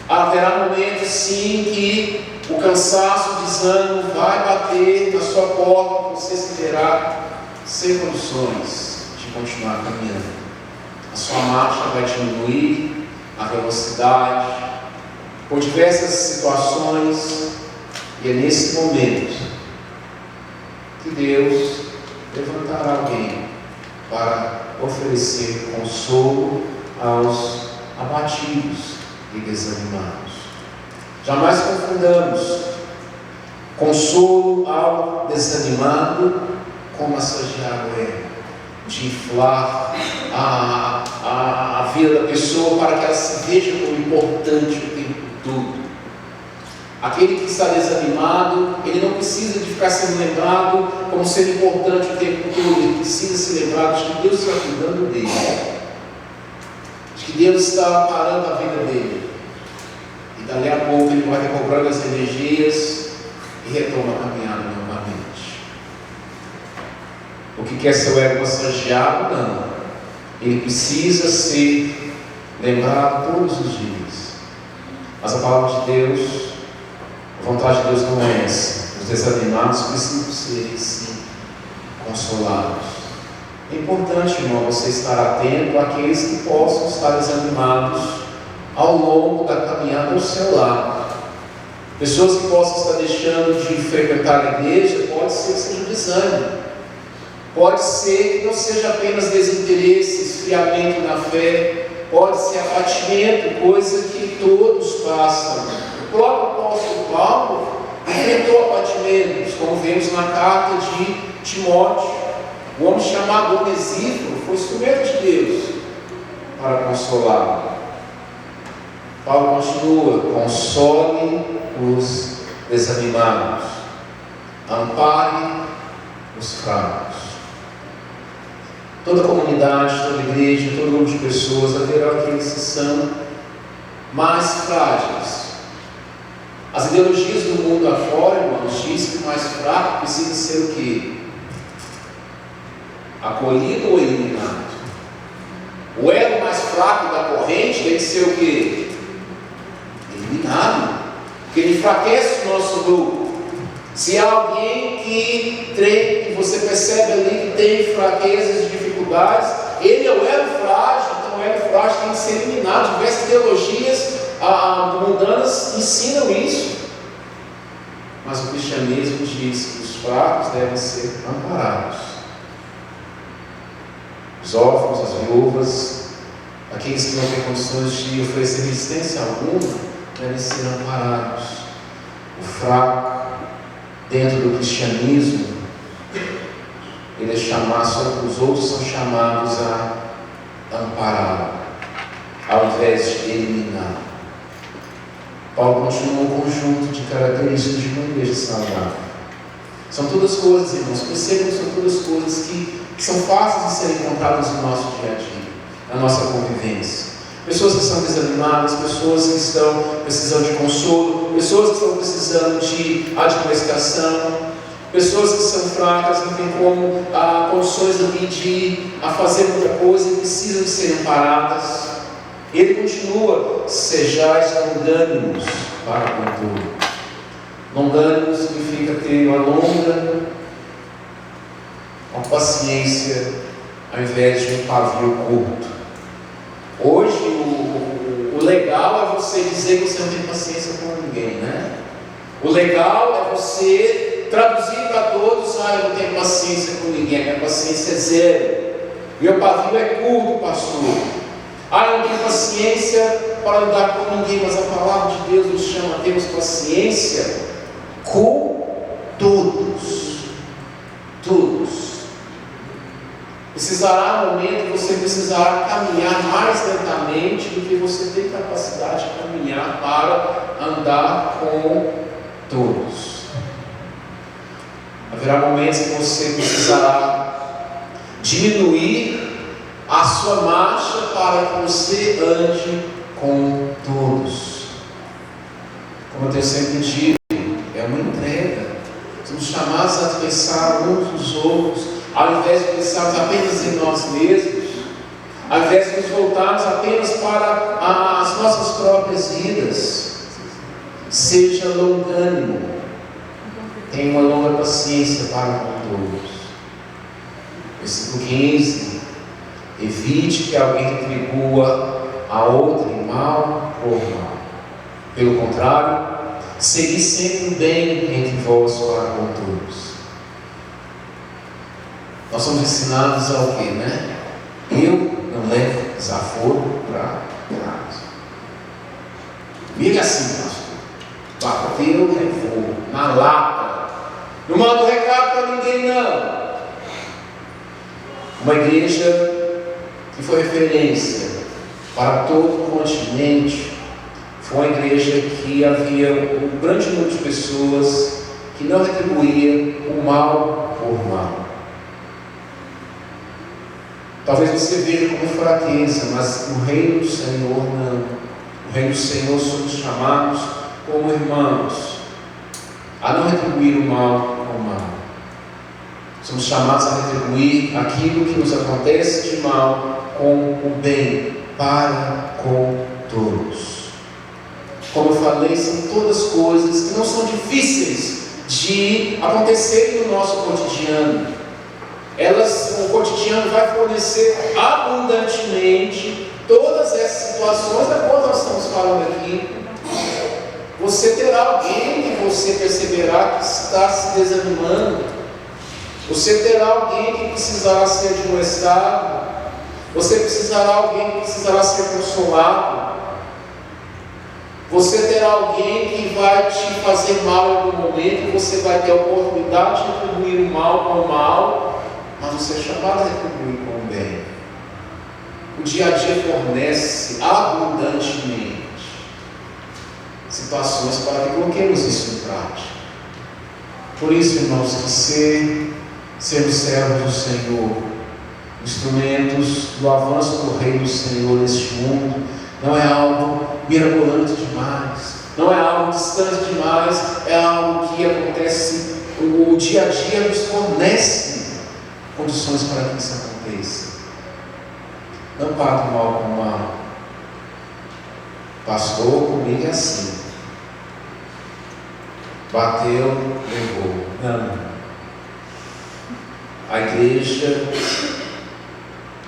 Haverá momentos sim que o cansaço, o desânimo vai bater na sua porta, você se verá sem condições de continuar caminhando. A sua marcha vai diminuir, a velocidade, por diversas situações, e é nesse momento que Deus levantará alguém para oferecer consolo aos abatidos e desanimados. Jamais confundamos consolo ao desanimado com massagear o ego, de inflar a vida da pessoa para que ela se veja como importante o tempo todo. Aquele que está desanimado, ele não precisa de ficar sendo lembrado como sendo importante o tempo todo, ele precisa ser lembrado de que Deus está cuidando dele, de que Deus está parando a vida dele, e dali a pouco ele vai recobrando as energias e retoma a caminhada novamente. O que quer seu ego massageado? Não. Ele precisa ser lembrado todos os dias. Mas a palavra de Deus, a vontade de Deus não é essa. Os desanimados precisam ser, sim, consolados. É importante, irmão, você estar atento àqueles que possam estar desanimados ao longo da caminhada ao seu lado. Pessoas que possam estar deixando de frequentar a igreja, pode ser que seja desânimo. Pode ser que não seja apenas desinteresse, esfriamento na fé, pode ser abatimento, coisa que todos passam. O próprio apóstolo Paulo enfrentou abatimentos, como vemos na carta de Timóteo. O homem chamado Onesíforo foi instrumento de Deus para consolá-lo. Paulo continua: console os desanimados, ampare os fracos. Toda comunidade, toda igreja, todo grupo de pessoas, haverá aqueles que são mais frágeis. As ideologias do mundo afora, irmãos, dizem que o mais fraco precisa ser o quê? Acolhido ou eliminado? O elo mais fraco da corrente tem que ser o quê? Eliminado. Porque ele enfraquece o nosso grupo. Se há alguém que você percebe ali que tem fraquezas e dificuldades, ele é o elo frágil, então o elo frágil tem que ser eliminado. Diversas teologias mundanas ensinam isso. Mas o cristianismo diz que os fracos devem ser amparados. Os órfãos, as viúvas, aqueles que não têm condições de oferecer resistência alguma, devem ser amparados. O fraco, dentro do cristianismo, ele é chamado, só que os outros são chamados a ampará-lo, ao invés de eliminar. Paulo continua um conjunto de características de uma igreja saudável. São todas coisas, irmãos, percebam que são todas coisas que são fáceis de serem encontradas no nosso dia a dia, na nossa convivência. Pessoas que estão desanimadas, pessoas que estão precisando de consolo, pessoas que estão precisando de administração, pessoas que são fracas, não têm como condições ali de fazer muita coisa e precisam de serem amparadas. Ele continua: sejais longânimos para com tudo. Longânimo significa ter uma longa, uma paciência, ao invés de um pavio curto. Hoje, o legal é você dizer que você não tem paciência com ninguém, né? O legal é você traduzir para todos: eu não tenho paciência com ninguém, minha paciência é zero, meu pavio é curto, pastor. Eu não tenho paciência para lidar com ninguém, mas a palavra de Deus nos chama a termos paciência com todos. Todos. Precisará um momento que você precisará caminhar mais lentamente do que você tem capacidade de caminhar para andar com todos. Haverá momentos que você precisará diminuir a sua marcha para que você ande com todos. Como eu tenho sempre dito, é uma entrega. Somos chamados a pensar uns nos outros, ao invés de pensarmos apenas em nós mesmos, ao invés de nos voltarmos apenas para as nossas próprias vidas. Seja longânimo, tenha uma longa paciência para com todos. Versículo 15: evite que alguém retribua a outrem mal por mal. Pelo contrário, segui sempre o bem entre vós para com todos. nós somos ensinados ao quê, né? Eu não levo desaforo para casa. Comigo é assim, pastor. Bateu, levou, na lata. Não manda recado para ninguém, não. Uma igreja que foi referência para todo o continente, foi uma igreja que havia um grande número de pessoas que não retribuía o mal por mal. Talvez você veja como fraqueza, mas no reino do Senhor não. No reino do Senhor somos chamados como irmãos a não retribuir o mal com o mal. Somos chamados a retribuir aquilo que nos acontece de mal com o bem, para com todos. Como eu falei, são todas coisas que não são difíceis de acontecerem no nosso cotidiano. O cotidiano vai fornecer abundantemente todas essas situações das quais nós estamos falando aqui. Você terá alguém que você perceberá que está se desanimando. Você terá alguém que precisará ser admoestado. Você precisará alguém que precisará ser consolado. Você terá alguém que vai te fazer mal em algum momento e você vai ter a oportunidade de retribuir o mal com o mal, mas você é chamado a retribuir com o bem. O dia a dia fornece abundantemente situações para que coloquemos isso em prática. Por isso, irmãos, que sermos servos do Senhor, instrumentos do avanço do reino do Senhor neste mundo, não é algo mirabolante demais, não é algo distante demais, é algo que acontece, o dia a dia nos fornece condições para que isso aconteça. Não pague mal com mal. Pastor, comigo é assim. Bateu, levou. Não. A igreja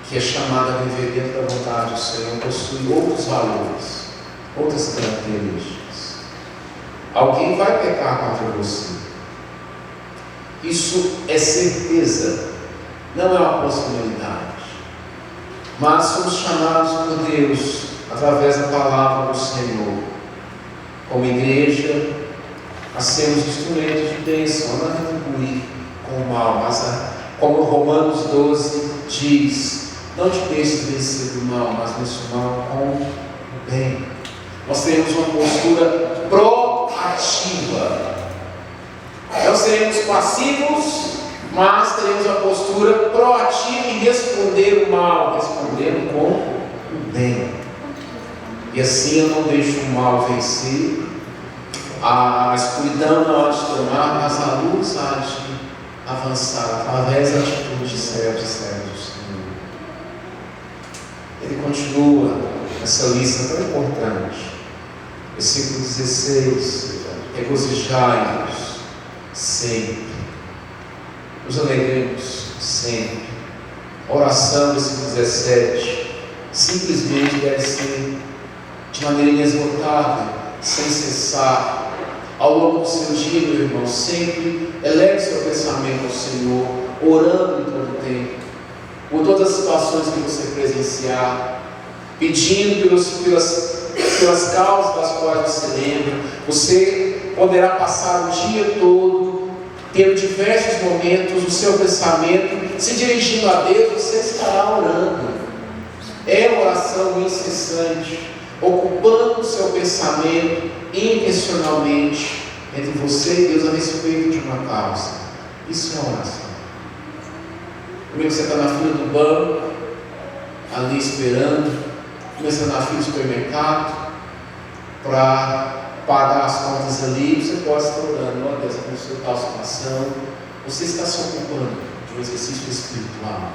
que é chamada a viver dentro da vontade do Senhor possui outros valores, outras características. Alguém vai pecar contra você. Isso é certeza, não é uma possibilidade. Mas somos chamados por Deus, através da palavra do Senhor, como igreja, a sermos instrumentos de bênção, a não retribuir com o mal, mas como Romanos 12 diz, não te deixes vencer do mal, mas vence o mal com o bem. Nós teremos uma postura proativa. Não seremos passivos, mas teremos uma postura proativa em responder o mal, respondendo com o bem. E assim eu não deixo o mal vencer, a escuridão na hora de tomar, mas a luz há de avançar através da atitude de servos e servos do Senhor. Ele continua essa lista tão importante. Versículo 16: regozijai-vos sempre, nos alegremos sempre. A oração, versículo 17, simplesmente deve ser de maneira inesgotável, sem cessar. Ao longo do seu dia, meu irmão, sempre eleve seu pensamento ao Senhor, orando em todo o tempo, por todas as situações que você presenciar, pedindo pelas causas das quais você lembra. Você poderá passar o dia todo, tendo diversos momentos, o seu pensamento se dirigindo a Deus, você estará orando. É uma oração incessante, ocupando o seu pensamento intencionalmente entre você e Deus a respeito de uma causa. Isso é oração. Primeiro você está na fila do banco, ali esperando, começando na fila do supermercado, para pagar as contas ali, você pode estar orando, ó Deus, abençoe tal situação. Você está se ocupando de um exercício espiritual,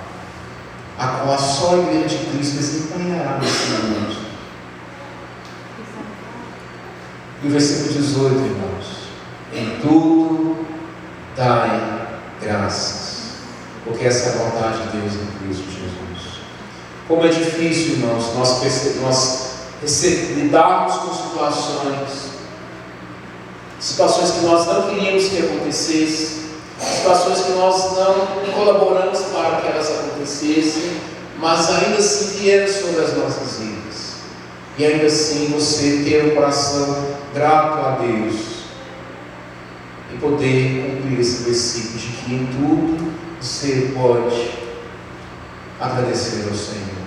a qual só a igreja de Cristo desempenhará nesse mundo. E o versículo 18, irmãos: em tudo dai graças, porque essa é a vontade de Deus em Cristo Jesus. Como é difícil, irmãos, nós lidarmos com situações que nós não queríamos que acontecessem, situações que nós não colaboramos para que elas acontecessem, mas ainda assim vieram sobre as nossas vidas. E ainda assim você ter um coração grato a Deus e poder cumprir esse versículo de que em tudo você pode agradecer ao Senhor.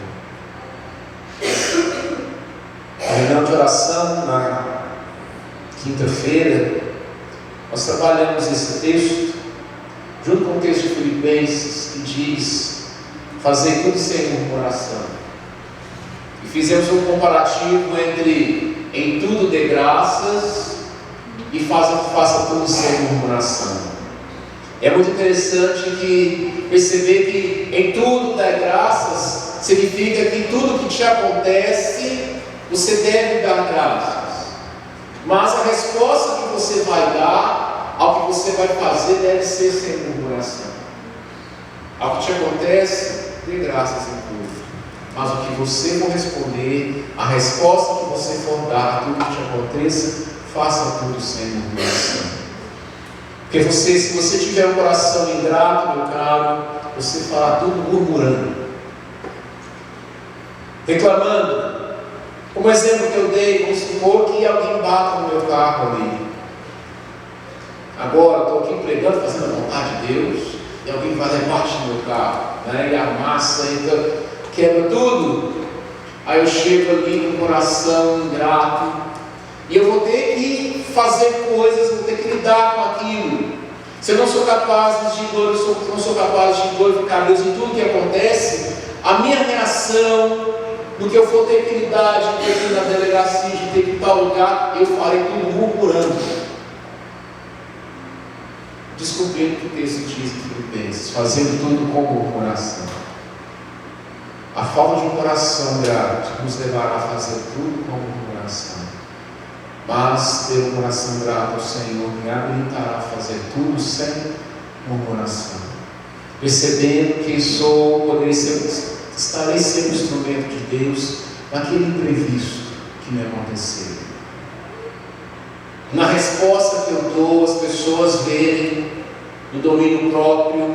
Na reunião de oração, na quinta-feira, nós trabalhamos esse texto, junto com o texto de Filipenses, que diz: fazer tudo sem murmuração. E fizemos um comparativo entre em tudo dê graças e faça tudo sem murmuração. É muito interessante que perceber que em tudo dar graças significa que tudo que te acontece você deve dar graças. Mas a resposta que você vai dar ao que você vai fazer deve ser sem murmuração. Ao que te acontece, dê graças em tudo. Mas o que você for responder, a resposta que você for dar a tudo que te aconteça, faça tudo sem murmuração. Porque se você tiver um coração ingrato, meu caro, você fará tudo murmurando, reclamando. Como exemplo que eu dei, vamos supor que alguém bata no meu carro ali. Agora estou aqui pregando, fazendo a vontade de Deus, e alguém vai lá e bate no meu carro, né? E amassa, então quebra tudo. Aí eu chego ali com o coração ingrato, e eu vou ter que fazer coisas, vou ter que lidar com aquilo. Se eu não sou capaz de glorificar Deus em tudo que acontece, a minha reação no que eu for ter que lidar, de ter que ir na delegacia, de ter que ir em tal lugar, eu farei tudo murmurando, descobrindo o que o texto diz em Filipenses, fazendo tudo com murmuração. A falta de um coração grato nos levará a fazer tudo com murmuração. Mas ter um coração grato ao Senhor me habilitará a fazer tudo sem murmuração, percebendo que estarei sendo instrumento de Deus naquele imprevisto que me aconteceu. Na resposta que eu dou, as pessoas verem no domínio próprio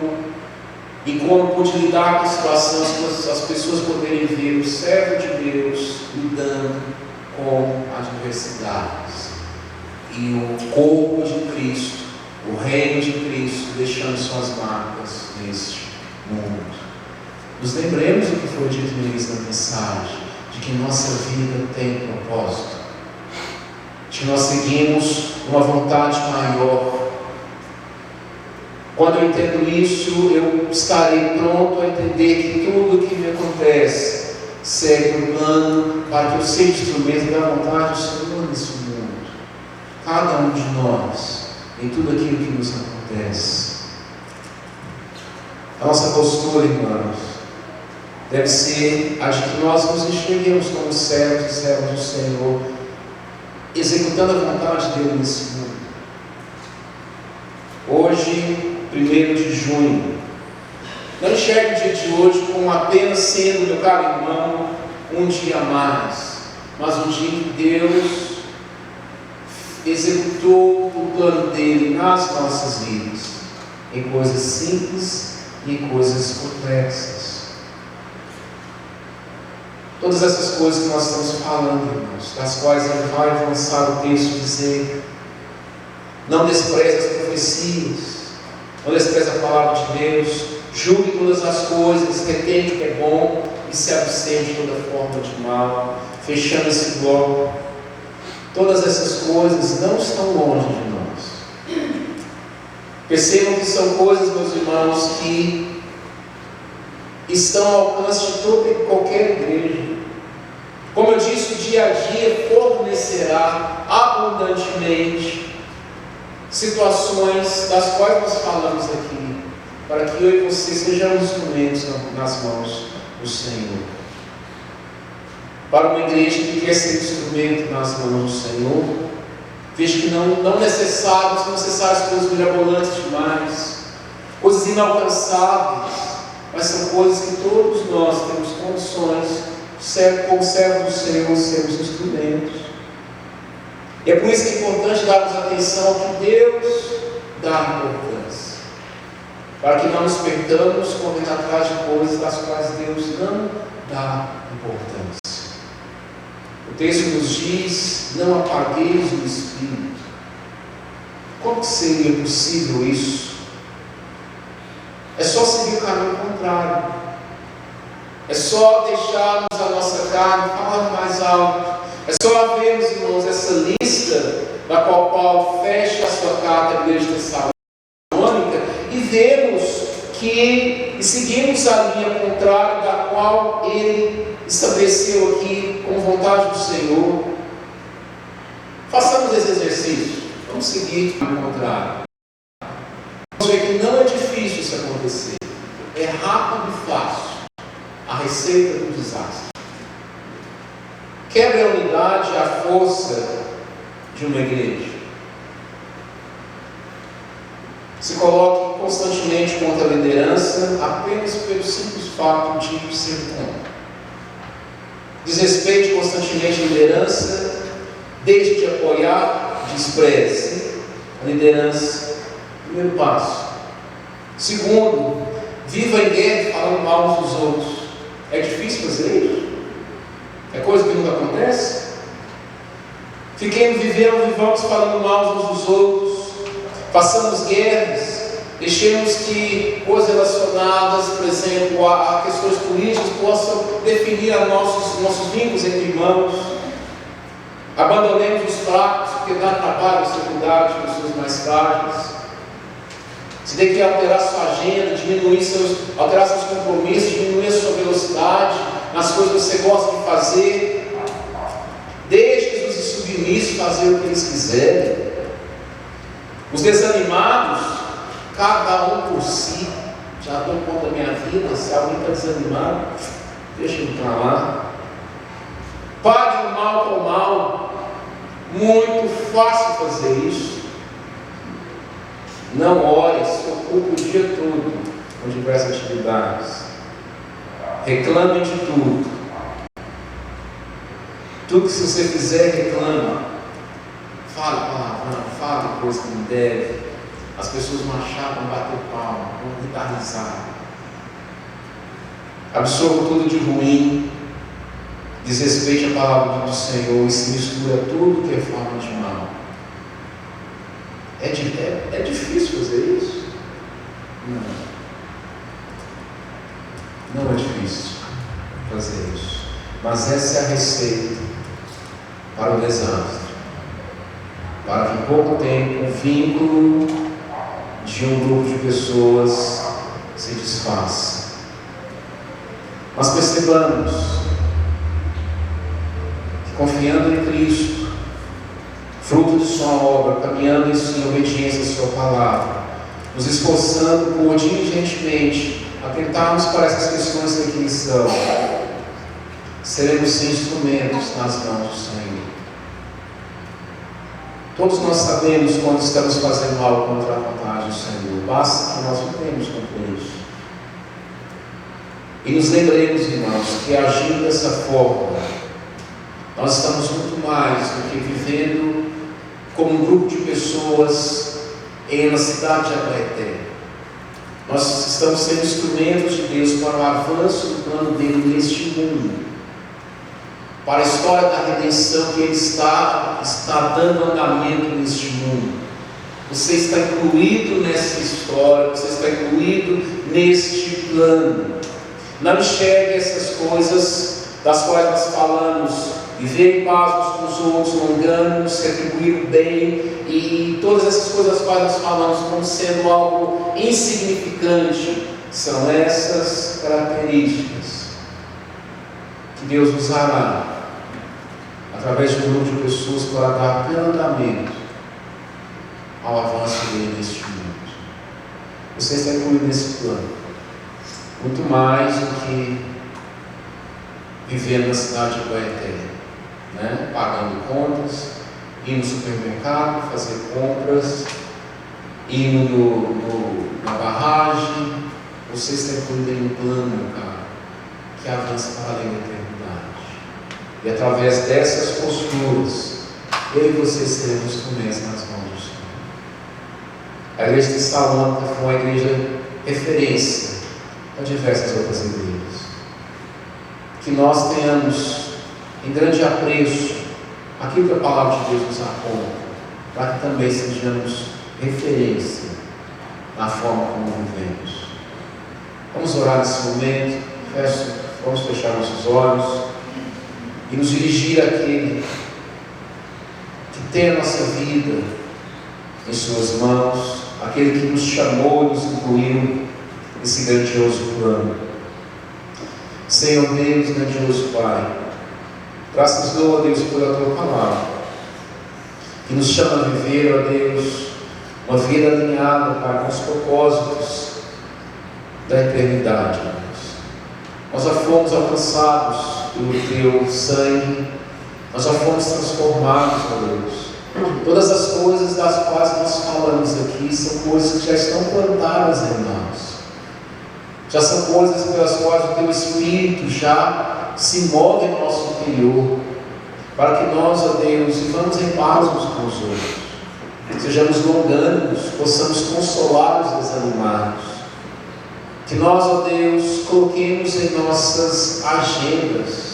e como pude lidar com a situação, as pessoas poderem ver o servo de Deus lidando com adversidades e o corpo de Cristo, o reino de Cristo, deixando suas marcas neste mundo. Nos lembremos do que foi dito no início da mensagem, de que nossa vida tem propósito, de que nós seguimos uma vontade maior. Quando eu entendo isso, eu estarei pronto a entender que tudo o que me acontece segue um plano para que eu seja instrumento da vontade do Senhor nesse mundo. Cada um de nós, em tudo aquilo que nos acontece. A nossa postura, irmãos, deve ser a de que nós nos enxerguemos como servos e servos do Senhor, executando a vontade dele nesse mundo. Hoje, 1º de junho, não enxergue o dia de hoje como apenas sendo, meu caro irmão, um dia a mais, mas um dia que Deus executou o plano dele nas nossas vidas, em coisas simples e em coisas complexas. Todas essas coisas que nós estamos falando, irmãos, das quais ele vai avançar o texto e dizer: não despreze as profecias, não despreze a palavra de Deus, julgue todas as coisas, retém o que é bom e se abstém de toda forma de mal. Fechando esse bloco, todas essas coisas não estão longe de nós. Percebam que são coisas, meus irmãos, que estão ao alcance de toda e qualquer igreja. Como eu disse, o dia a dia fornecerá abundantemente situações das quais nós falamos aqui, para que eu e você sejamos instrumentos nas mãos do Senhor. Para uma igreja que quer ser instrumento nas mãos do Senhor, vejo que não necessárias coisas mirabolantes demais, coisas inalcançáveis, mas são coisas que todos nós temos condições, como servos do Senhor, sermos instrumentos. E é por isso que é importante darmos atenção ao que Deus dá importância. para que não nos perdamos correndo atrás de coisas das quais Deus não dá importância. O texto nos diz: não apagueis o Espírito. Como seria possível isso? É só seguir o caminho contrário. É só deixarmos a nossa carne falar mais alto. É só vermos, irmãos, essa lista da qual Paulo fecha a sua carta à igreja de Tessalônica e vemos e seguimos a linha contrária da qual ele estabeleceu aqui como vontade do Senhor. Façamos esse exercício. Vamos seguir o contrário. Vamos ver que não é difícil isso acontecer. É rápido e fácil. A receita do desastre. Quebre a unidade e a força de uma igreja. Se coloque constantemente contra a liderança apenas pelo simples fato de ser contra. Desrespeite constantemente a liderança, deixe de apoiar, despreze a liderança. Primeiro passo. Segundo, viva em guerra falando mal uns dos outros. É difícil fazer isso? É coisa que nunca acontece? Vivamos falando mal uns dos outros, façamos guerras, deixemos que coisas relacionadas, por exemplo, a questões políticas possam definir nossos vínculos entre irmãos. Abandonemos os fracos, porque dá trabalho você cuidar de pessoas mais frágeis. Você tem que alterar sua agenda, alterar seus compromissos, diminuir a sua velocidade nas coisas que você gosta de fazer. Deixe os submissos fazer o que eles quiserem. Os desanimados, cada um por si. Já dou conta da minha vida. Se alguém está desanimado, deixa ele para lá. Pague o mal com o mal. Muito fácil fazer isso. Não ore, se ocupe o dia todo com diversas atividades. Reclame de tudo. Tudo que você fizer, reclama. Fale palavrão, fale coisa que não deve. As pessoas vão achar, vão bater palma, vão dar risada. Absorva tudo de ruim. Desrespeite a palavra do Senhor e se mistura tudo que é forma de mal. É difícil fazer isso? Não é difícil fazer isso. Mas essa é a receita para o desastre. Para que em pouco tempo o vínculo de um grupo de pessoas se desfaça. Mas percebamos que confiando em Cristo, fruto de sua obra, caminhando em obediência à sua palavra, nos esforçando por diligentemente atentarmos para essas questões que aqui estão, seremos instrumentos nas mãos do Senhor. Todos nós sabemos quando estamos fazendo algo contra a vontade do Senhor, basta que nós lutemos contra isso. E nos lembremos, irmãos, que agindo dessa forma, nós estamos muito mais do que vivendo como um grupo de pessoas na cidade de Abaeté. Nós estamos sendo instrumentos de Deus para o avanço do plano dele neste mundo, para a história da redenção que ele está dando andamento neste mundo. Você está incluído nessa história, você está incluído neste plano. Não enxergue essas coisas das quais nós falamos, viver em paz uns com os outros, não engano, se atribuir o bem, e todas essas coisas das quais nós falamos como sendo algo insignificante. São essas características que Deus usará através de um grupo de pessoas para dar pleno andamento ao avanço dele neste mundo. Você está incluído nesse plano, muito mais do que viver na cidade de Abaeté, pagando contas, ir no supermercado, fazer compras, ir na barragem. Você está incluído em um plano, meu caro, que avança para além da eternidade. E através dessas posturas, eu e você seremos instrumentos nas mãos do Senhor. A igreja de Tessalônica foi uma igreja referência a diversas outras igrejas. Que nós tenhamos em grande apreço aquilo que a palavra de Deus nos aponta, para que também sejamos referência na forma como vivemos. Vamos orar nesse momento. Vamos fechar nossos olhos e nos dirigir àquele que tem a nossa vida em suas mãos, aquele que nos chamou e nos incluiu nesse grandioso plano. Senhor Deus, grandioso Pai, graças dou a Deus pela Tua palavra, que nos chama a viver, ó Deus, uma vida alinhada, Pai, com os propósitos da eternidade, ó Deus. Nós já fomos alcançados pelo Teu sangue, nós já fomos transformados, ó Deus. Todas as coisas das quais nós falamos aqui são coisas que já estão plantadas em nós. Já são coisas pelas quais o Teu Espírito já se move em nosso interior, para que nós, ó Deus, vivamos em paz uns com os outros, sejamos longânimos, possamos consolar os desanimados, que nós, ó Deus, coloquemos em nossas agendas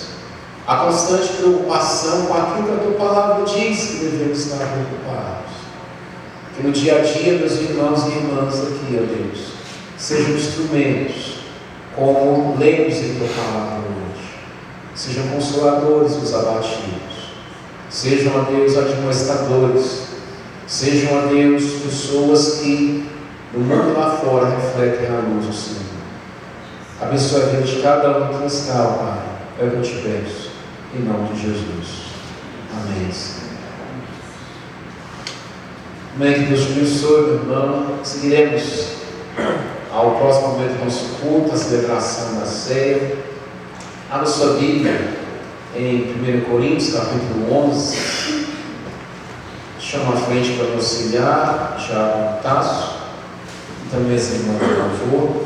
a constante preocupação com aquilo que a Tua palavra diz que devemos estar preocupados. Que no dia a dia, meus irmãos e irmãs aqui, ó Deus, sejam instrumentos, como lemos em Tua palavra hoje. Sejam consoladores dos abatidos. Sejam, ó Deus, admoestadores. Sejam, ó Deus, pessoas que no mundo lá fora refletem a luz do Senhor. Abençoe a vida de cada um que está, ó Pai. É o que eu te peço, em nome de Jesus. Amém. Amém. Que Deus te abençoe, meu irmão. Seguiremos ao próximo momento do nosso culto, a celebração da ceia. Abra sua Bíblia em 1 Coríntios, capítulo 11. Chama à frente para me auxiliar, Tiago Tasso. E também as irmãs, por favor.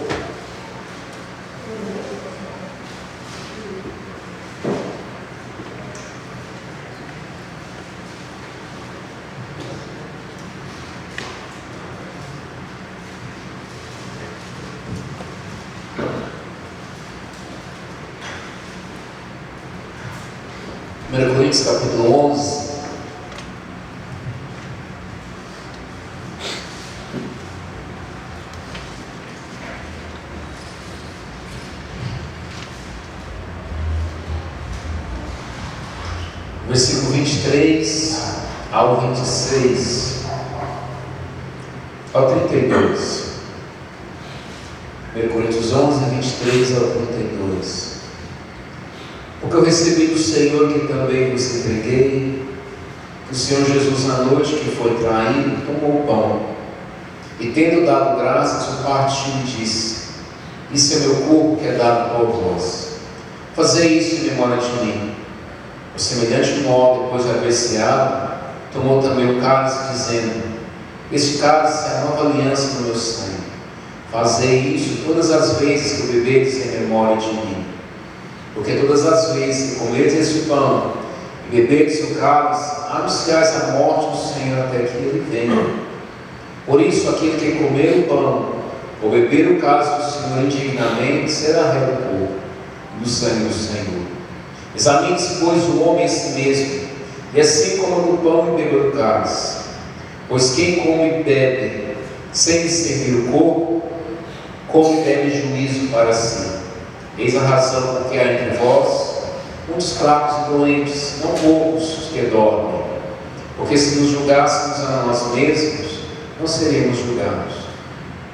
Coríntios capítulo 11. Versículo 23 ao 26 ao 32. 1 Coríntios 11, 23 ao 32. Porque eu recebi do Senhor que também vos entreguei, que o Senhor Jesus, na noite que foi traído, tomou o pão, e tendo dado graças, o partiu e disse: Isso é meu corpo que é dado por vós. Fazei isso em memória de mim. Por semelhante modo, depois de haver ceado, tomou também o cálice, dizendo: Este cálice é a nova aliança no meu sangue. Fazei isso todas as vezes que o bebedes em memória de mim. Porque todas as vezes que comedes este pão e bebedes o cálice, anunciais a morte do Senhor até que Ele venha. Por isso, aquele que comer o pão ou beber o cálice do Senhor indignamente será réu do corpo e do sangue do Senhor. Examine-se, pois, o homem a si mesmo, e assim coma do pão e beba do cálice. Pois quem come e bebe sem discernir o corpo, come e bebe juízo para si. Eis a razão porque há entre vós muitos fracos e doentes, não poucos os que dormem. Porque se nos julgássemos a nós mesmos, não seríamos julgados.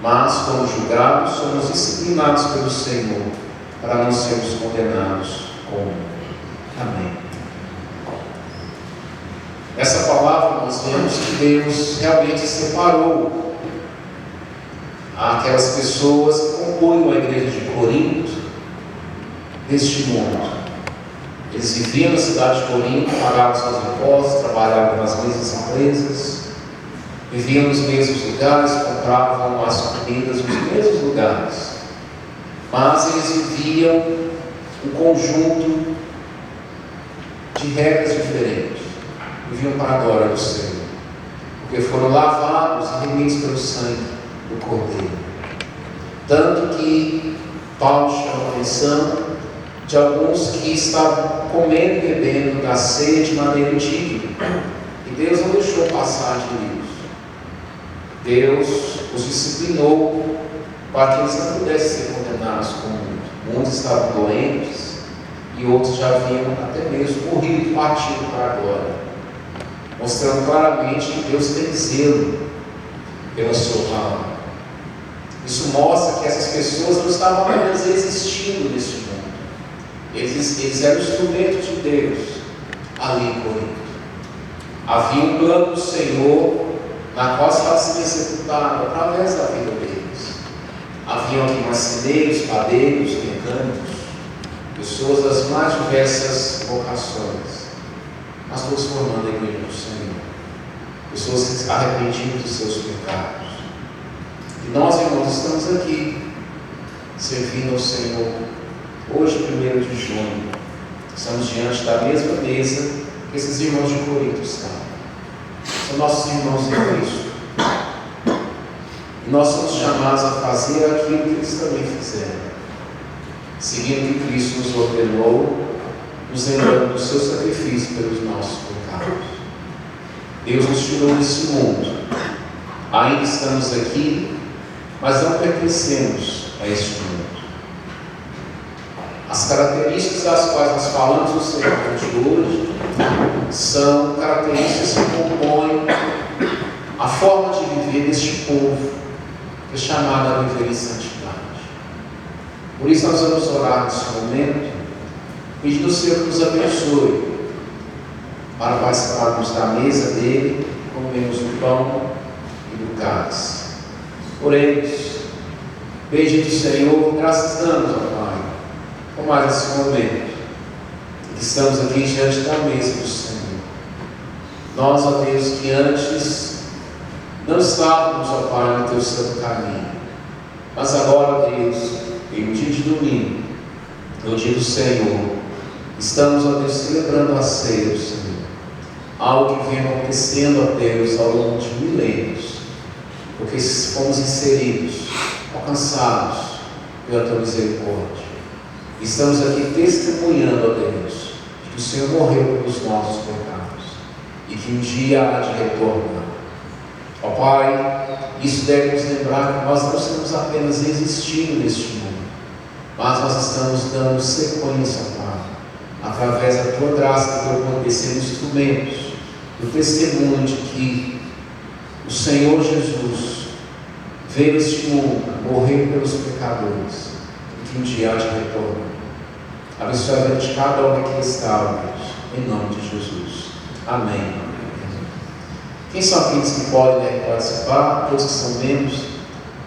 Mas, como julgados, somos disciplinados pelo Senhor, para não sermos condenados como. Amém. Nessa palavra nós vemos que Deus realmente separou aquelas pessoas que compunham a igreja de Corinto deste mundo. Eles viviam na cidade de Corinto, pagavam seus impostos, trabalhavam nas mesmas empresas, viviam nos mesmos lugares, compravam as comidas nos mesmos lugares, mas eles viviam um conjunto de regras diferentes. Viviam para a glória do Senhor, porque foram lavados e remidos pelo sangue do Cordeiro. Tanto que Paulo chama a atenção de alguns que estavam comendo e bebendo da ceia de maneira indigna. E Deus não deixou passar de isso. Deus os disciplinou para que eles não pudessem ser condenados com o mundo. Muitos estavam doentes e outros já haviam até mesmo morrido, partido para a glória, mostrando claramente que Deus tem zelo pela sua alma. Isso mostra que essas pessoas não estavam apenas existindo neste mundo. Eles eram instrumentos de Deus ali em Corinto. Havia um plano do Senhor na qual estava sendo executado através da vida deles. Haviam aqui marceneiros, padeiros, mecânicos, pessoas das mais diversas vocações, mas todos formando a igreja do Senhor. Pessoas arrependidas dos seus pecados. E nós, irmãos, estamos aqui servindo ao Senhor. Hoje, 1º de junho, estamos diante da mesma mesa que esses irmãos de Corinto estavam. São nossos irmãos em Cristo. E nós somos chamados a fazer aquilo que eles também fizeram, seguindo o que Cristo nos ordenou, nos lembrando do seu sacrifício pelos nossos pecados. Deus nos tirou desse mundo. Ainda estamos aqui, mas não pertencemos a este mundo. As características das quais nós falamos no sermão de hoje são características que compõem a forma de viver deste povo, que é chamado a viver em santidade. Por isso nós vamos orar nesse momento, pedindo ao Senhor que nos abençoe, para participarmos da mesa dele, comemos o pão e do cálice. Oremos. Bendito Senhor, graças damos, ó Pai, por mais esse momento, que estamos aqui diante da mesa do Senhor. Nós, ó Deus, que antes não estávamos, ó Pai, no teu santo caminho, mas agora, Deus, em um dia de domingo, no dia do Senhor, estamos, ó Deus, celebrando a ceia do Senhor. Algo que vem acontecendo, ó Deus, ao longo de milênios, porque fomos inseridos, alcançados pela tua misericórdia. Estamos aqui testemunhando, ó Deus, que o Senhor morreu pelos nossos pecados e que um dia há de retornar. Ó Pai, isso deve nos lembrar que nós não estamos apenas existindo neste mundo, mas nós estamos dando sequência, Pai, através da tua graça, do teu poder, sendo instrumentos do testemunho de que o Senhor Jesus veio a este mundo, morreu pelos pecadores e que um dia há de retornar. Abençoe a vida de cada homem que está, Deus, em nome de Jesus. Amém. Quem são aqueles que podem participar? Todos que são membros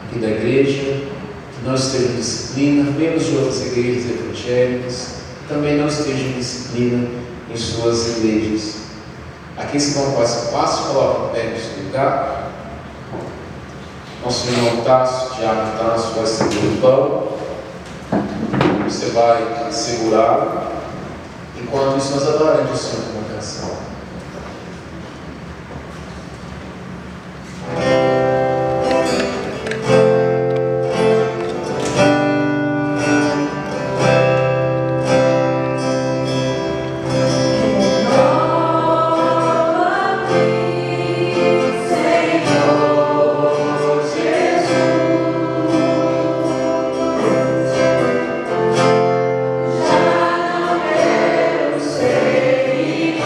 aqui da igreja, que não estejam em disciplina, membros de outras igrejas evangélicas, também não estejam em disciplina em suas igrejas. Aqueles que vão participar, se colocam em pé no seu lugar. Nosso irmão Tasso, Diácono Tasso, vai segurar o pão. Você vai segurar. Enquanto isso, nós adoramos o Senhor com uma canção. Sei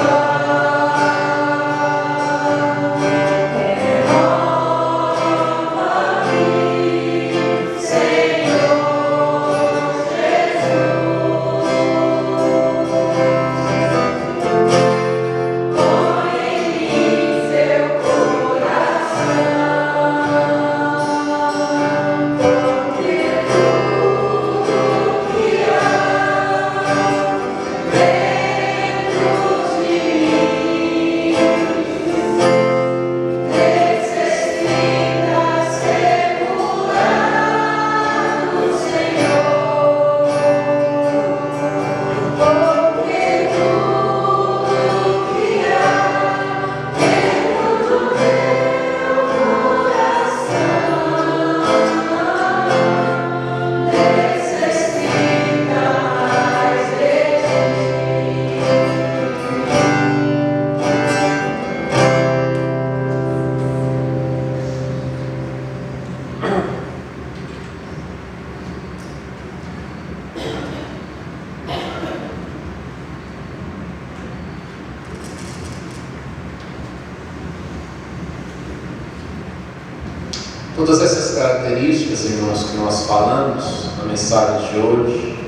Todas essas características, irmãos, que nós falamos na mensagem de hoje,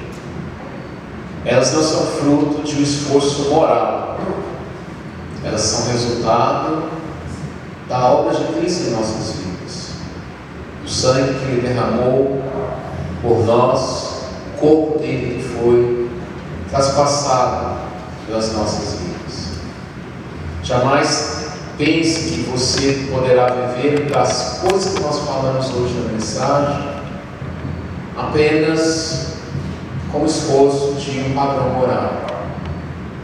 elas não são fruto de um esforço moral. Elas são resultado da obra de Cristo em nossas vidas. O sangue que Ele derramou por nós, o corpo dele que foi traspassado pelas nossas vidas. Jamais pense que você poderá viver das coisas que nós falamos hoje na mensagem apenas como esforço de um padrão moral.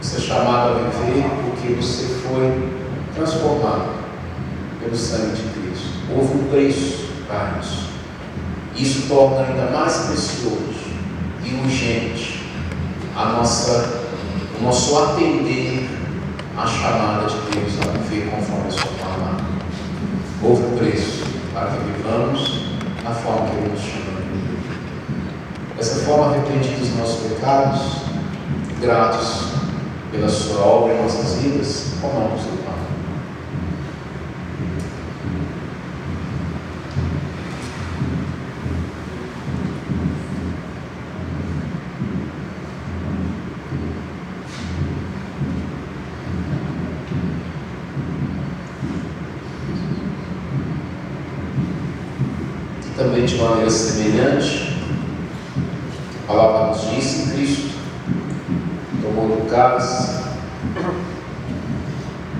Você é chamado a viver porque você foi transformado pelo sangue de Cristo. Houve um preço para isso. Isso torna ainda mais precioso e urgente o nosso atender à chamada de Deus a viver conforme a sua palavra. Houve um preço para que vivamos da forma que Ele nos chama de viver. Dessa forma, arrependidos dos nossos pecados, gratos pela sua obra em nossas vidas, comamos do pão. Também de maneira semelhante, a palavra nos diz que Cristo tomou do cálice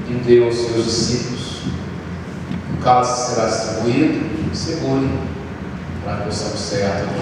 e deu aos seus discípulos. O cálice será distribuído, segure, para que possamos ser atendidos.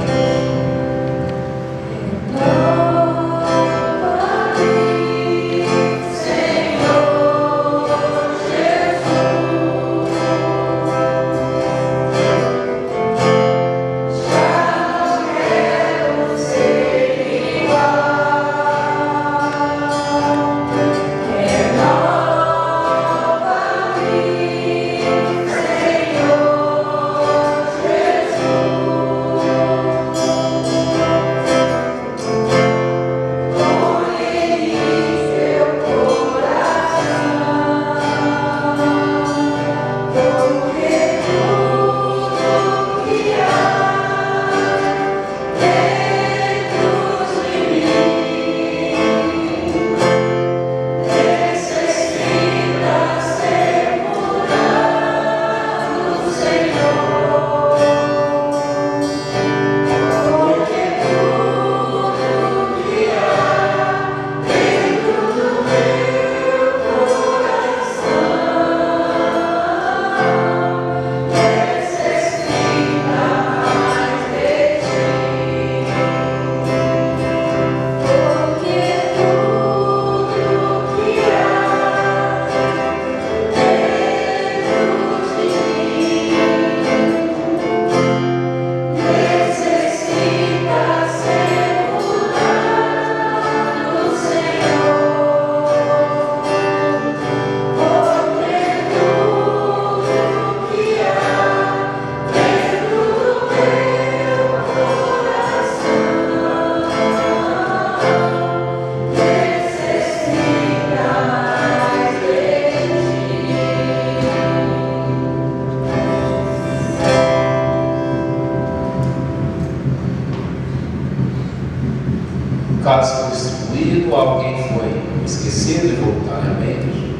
O cálice foi distribuído, alguém foi esquecido involuntariamente.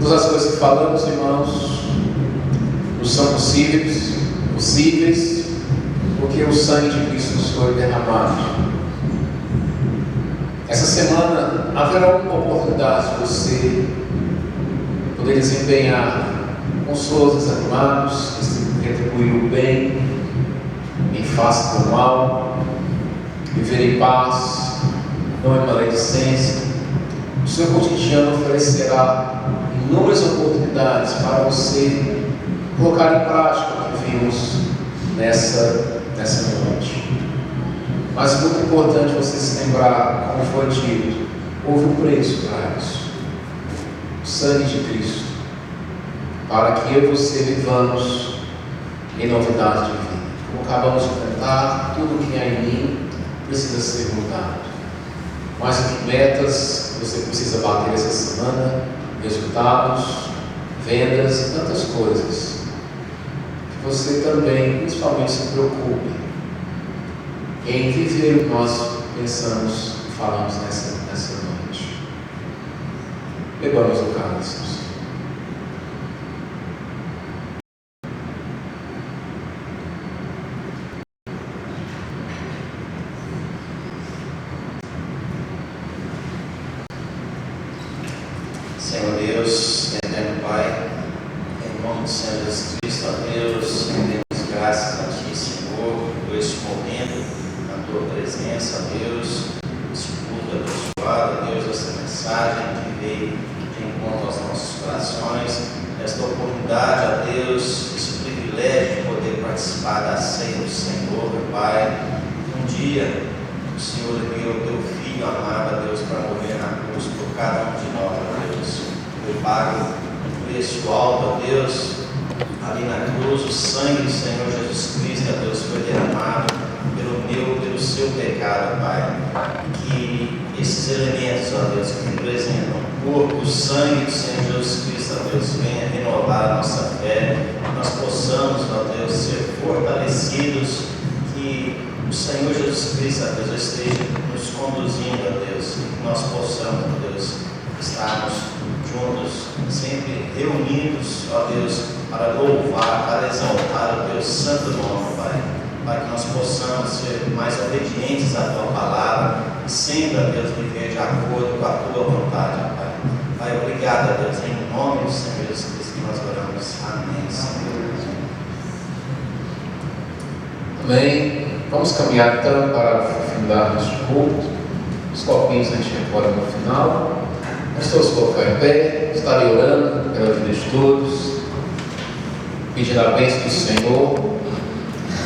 Todas as coisas que falamos, irmãos, não são possíveis, porque o sangue de Cristo nos foi derramado. Essa semana haverá uma oportunidade de você poder desempenhar consolos desanimados, retribuir o bem em face do mal, viver em paz, não em maledicência. O seu cotidiano oferecerá inúmeras oportunidades para você colocar em prática o que vimos nessa noite. Mas muito importante você se lembrar, como foi dito, houve um preço para isso. O sangue de Cristo, para que eu e você vivamos em novidade de vida. Como acabamos de cantar, tudo que há em mim precisa ser mudado. Mas que metas você precisa bater essa semana, resultados, vendas e tantas coisas. Que você também, principalmente, se preocupe em viver o que nós pensamos e falamos nessa noite. Bebamos o cálice. Senhor Deus, eterno Pai, em nome do Senhor Jesus Cristo, ó Deus, rendemos graças a Ti, Senhor, por este momento, na Tua presença, ó Deus, este culto abençoado, ó Deus, essa mensagem que veio de encontro aos nossos corações, esta oportunidade, ó Deus, esse privilégio de poder participar da ceia do Senhor, meu Pai, que um dia o Senhor enviou o Teu Filho amado, ó Deus, para morrer na cruz por cada um de nós, ó Deus. Eu pago o preço alto, ó Deus, ali na cruz, o sangue do Senhor Jesus Cristo, ó Deus, foi derramado pelo seu pecado, Pai. Que esses elementos, ó Deus, que representam o corpo, o sangue do Senhor Jesus Cristo, ó Deus, venha renovar a nossa fé, que nós possamos, ó Deus, ser fortalecidos, que o Senhor Jesus Cristo, ó Deus, esteja nos conduzindo, ó Deus, e que nós possamos, ó Deus, estarmos juntos, sempre reunidos, ó Deus, para louvar, para exaltar o Teu santo nome, Pai. Para que nós possamos ser mais obedientes à Tua palavra e sempre, ó Deus, viver de acordo com a Tua vontade, Pai. Pai, obrigado, ó Deus, em nome do Senhor Jesus Cristo que nós oramos. Amém, Senhor. Amém. Vamos caminhar então para finalizar este culto. Os copinhos a gente recolhe no final. Nós todos colocar em pé, estarei orando pela vida de todos, pedindo a bênção do Senhor.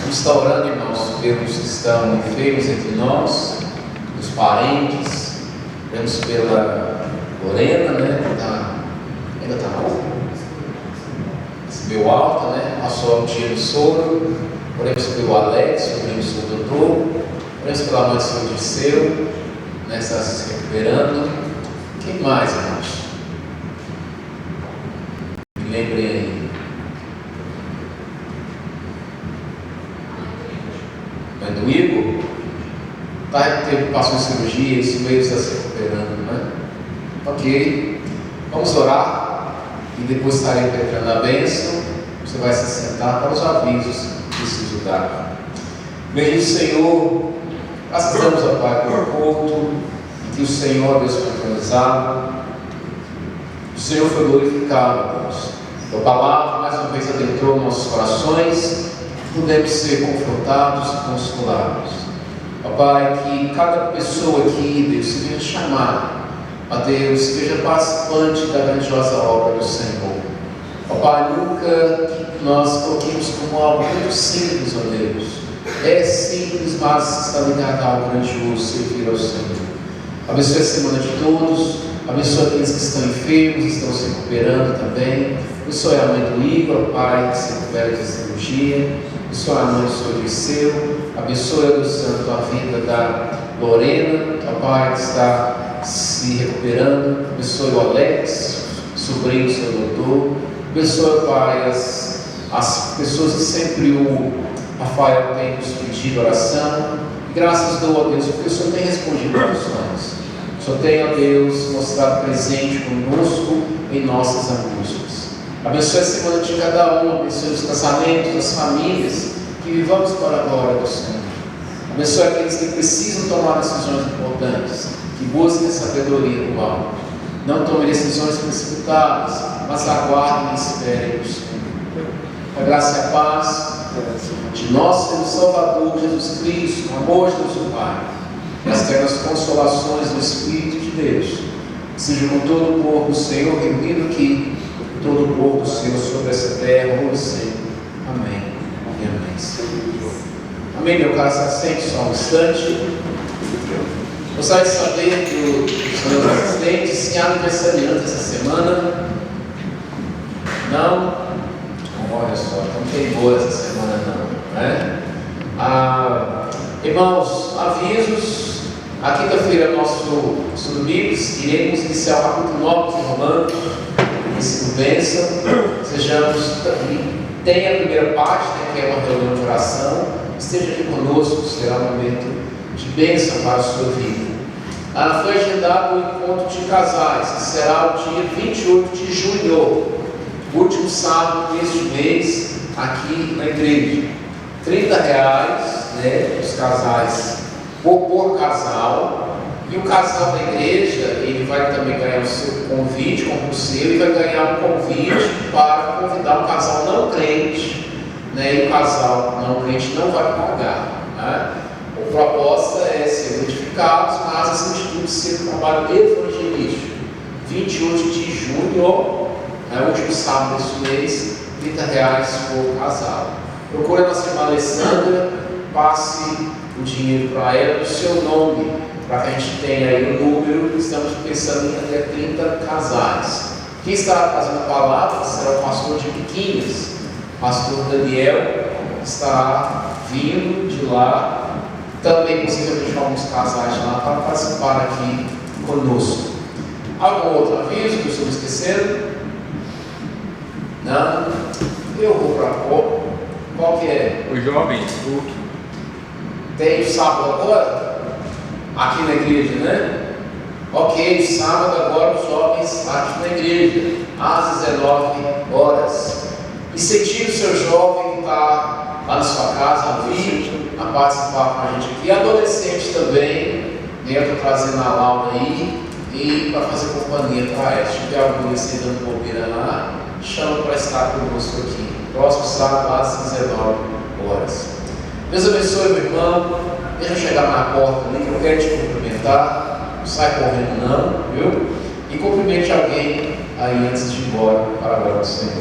Vamos estar orando, irmãos, pelos que estão enfermos entre nós, os parentes. Oramos pela Lorena, né? Ainda está mal. Recebeu alta, né? Passou um dia no soro. Oramos pelo Alex, oramos pelo doutor. Oramos pela mãe do Senhor Dirceu, né? Está se recuperando. Quem mais, irmãos? Me lembrei aí. Mãe do Igor? Passou em cirurgia, esse mês está se recuperando, né? Ok. Vamos orar e depois estarei preparando a bênção. Você vai se sentar para os avisos que preciso dar. Bendito Senhor, graças damos ao Pai pelo culto. Que o Senhor, Deus, foi entronizado, o Senhor foi glorificado, Deus. A palavra mais uma vez adentrou nossos corações, pudemos ser confrontados e consolados. Ó Pai, que cada pessoa aqui, Deus, se venha chamar a Deus, seja participante da grandiosa obra do Senhor. Ó Pai, nunca nós coloquemos como algo muito simples, ó Deus. É simples, mas está ligado a algo grandioso, servir ao Senhor. Abençoe a semana de todos, abençoe aqueles que estão enfermos, estão se recuperando também. Abençoe a mãe do Igor, Pai, que se recupera de cirurgia. Abençoe a mãe do Senhor Dirceu. Abençoe, Deus Santo, a vida da Lorena, a Pai, que está se recuperando. Abençoe o Alex, sobrinho do seu doutor. Abençoe, Pai, as pessoas que sempre o Rafael tem nos pedido oração. Graças dou a Deus, porque o Senhor tem respondido orações. O Senhor tem, ó Deus, mostrado presente conosco em nossas angústias. Abençoe a semana de cada um, abençoe os casamentos, as famílias, que vivamos para a glória do Senhor. Abençoe aqueles que precisam tomar decisões importantes, que busquem a sabedoria do alto. Não tomem decisões precipitadas, mas aguardem e esperem do Senhor. A graça e a paz de nosso Senhor Salvador Jesus Cristo, o amor de Deus o Pai, e as ternas consolações do Espírito de Deus, seja com todo o povo do Senhor reunido aqui, todo o povo do Senhor sobre essa terra, hoje sempre. Amém e amém. Amém, meu caro, se assente só um instante. Gostaria de saber dos meus assistentes se há aniversariante essa semana. Não? Olha só, não tem boa essa semana não, né? Irmãos, avisos. A quinta-feira nosso domingo iremos iniciar o capítulo 9 de Romanos. tem sido bênção. Sejamos, tem a primeira parte, né, que é uma reunião de oração. Esteja aqui conosco, será um momento de bênção para a sua vida. Foi agendado o encontro de casais, que será o dia 28 de junho, último sábado deste mês, aqui na igreja. R$30, né, os casais por casal, e o casal da igreja, ele vai também ganhar o seu convite, como o seu, e vai ganhar um convite para convidar um casal não crente, né, e o casal não crente não vai pagar, né? A proposta é ser edificados, mas acima de tudo ser um trabalho evangelístico. 28 de junho, né, último sábado deste mês, R$30 por casal. Procure a nossa irmã Alessandra, passe o dinheiro para ela, o seu nome, para que a gente tenha aí o número. Estamos pensando em até 30 casais. Quem está fazendo a palavra será o pastor de Biquinhas, pastor Daniel, estará vindo de lá. Também possivelmente alguns casais lá para participar aqui conosco. Algum outro aviso que eu estou esquecendo? Não? Eu vou para qual que é? Os jovens, culto. Tem sábado agora? Aqui na igreja, né? Ok, sábado agora os jovens aqui na igreja, às 19 horas. Incentive o seu jovem que está lá na sua casa a vir, a participar com a gente aqui. Adolescente também, eu estou trazendo a Laura aí, e para fazer companhia para ela. Se tiver algum adolescente dando bobeira lá, chama para estar conosco aqui. Próximo sábado às 19 horas. Deus abençoe, meu irmão. Deixa eu chegar na porta ali que eu quero te cumprimentar. Não sai correndo não, viu? E cumprimente alguém aí antes de ir embora para a glória do Senhor.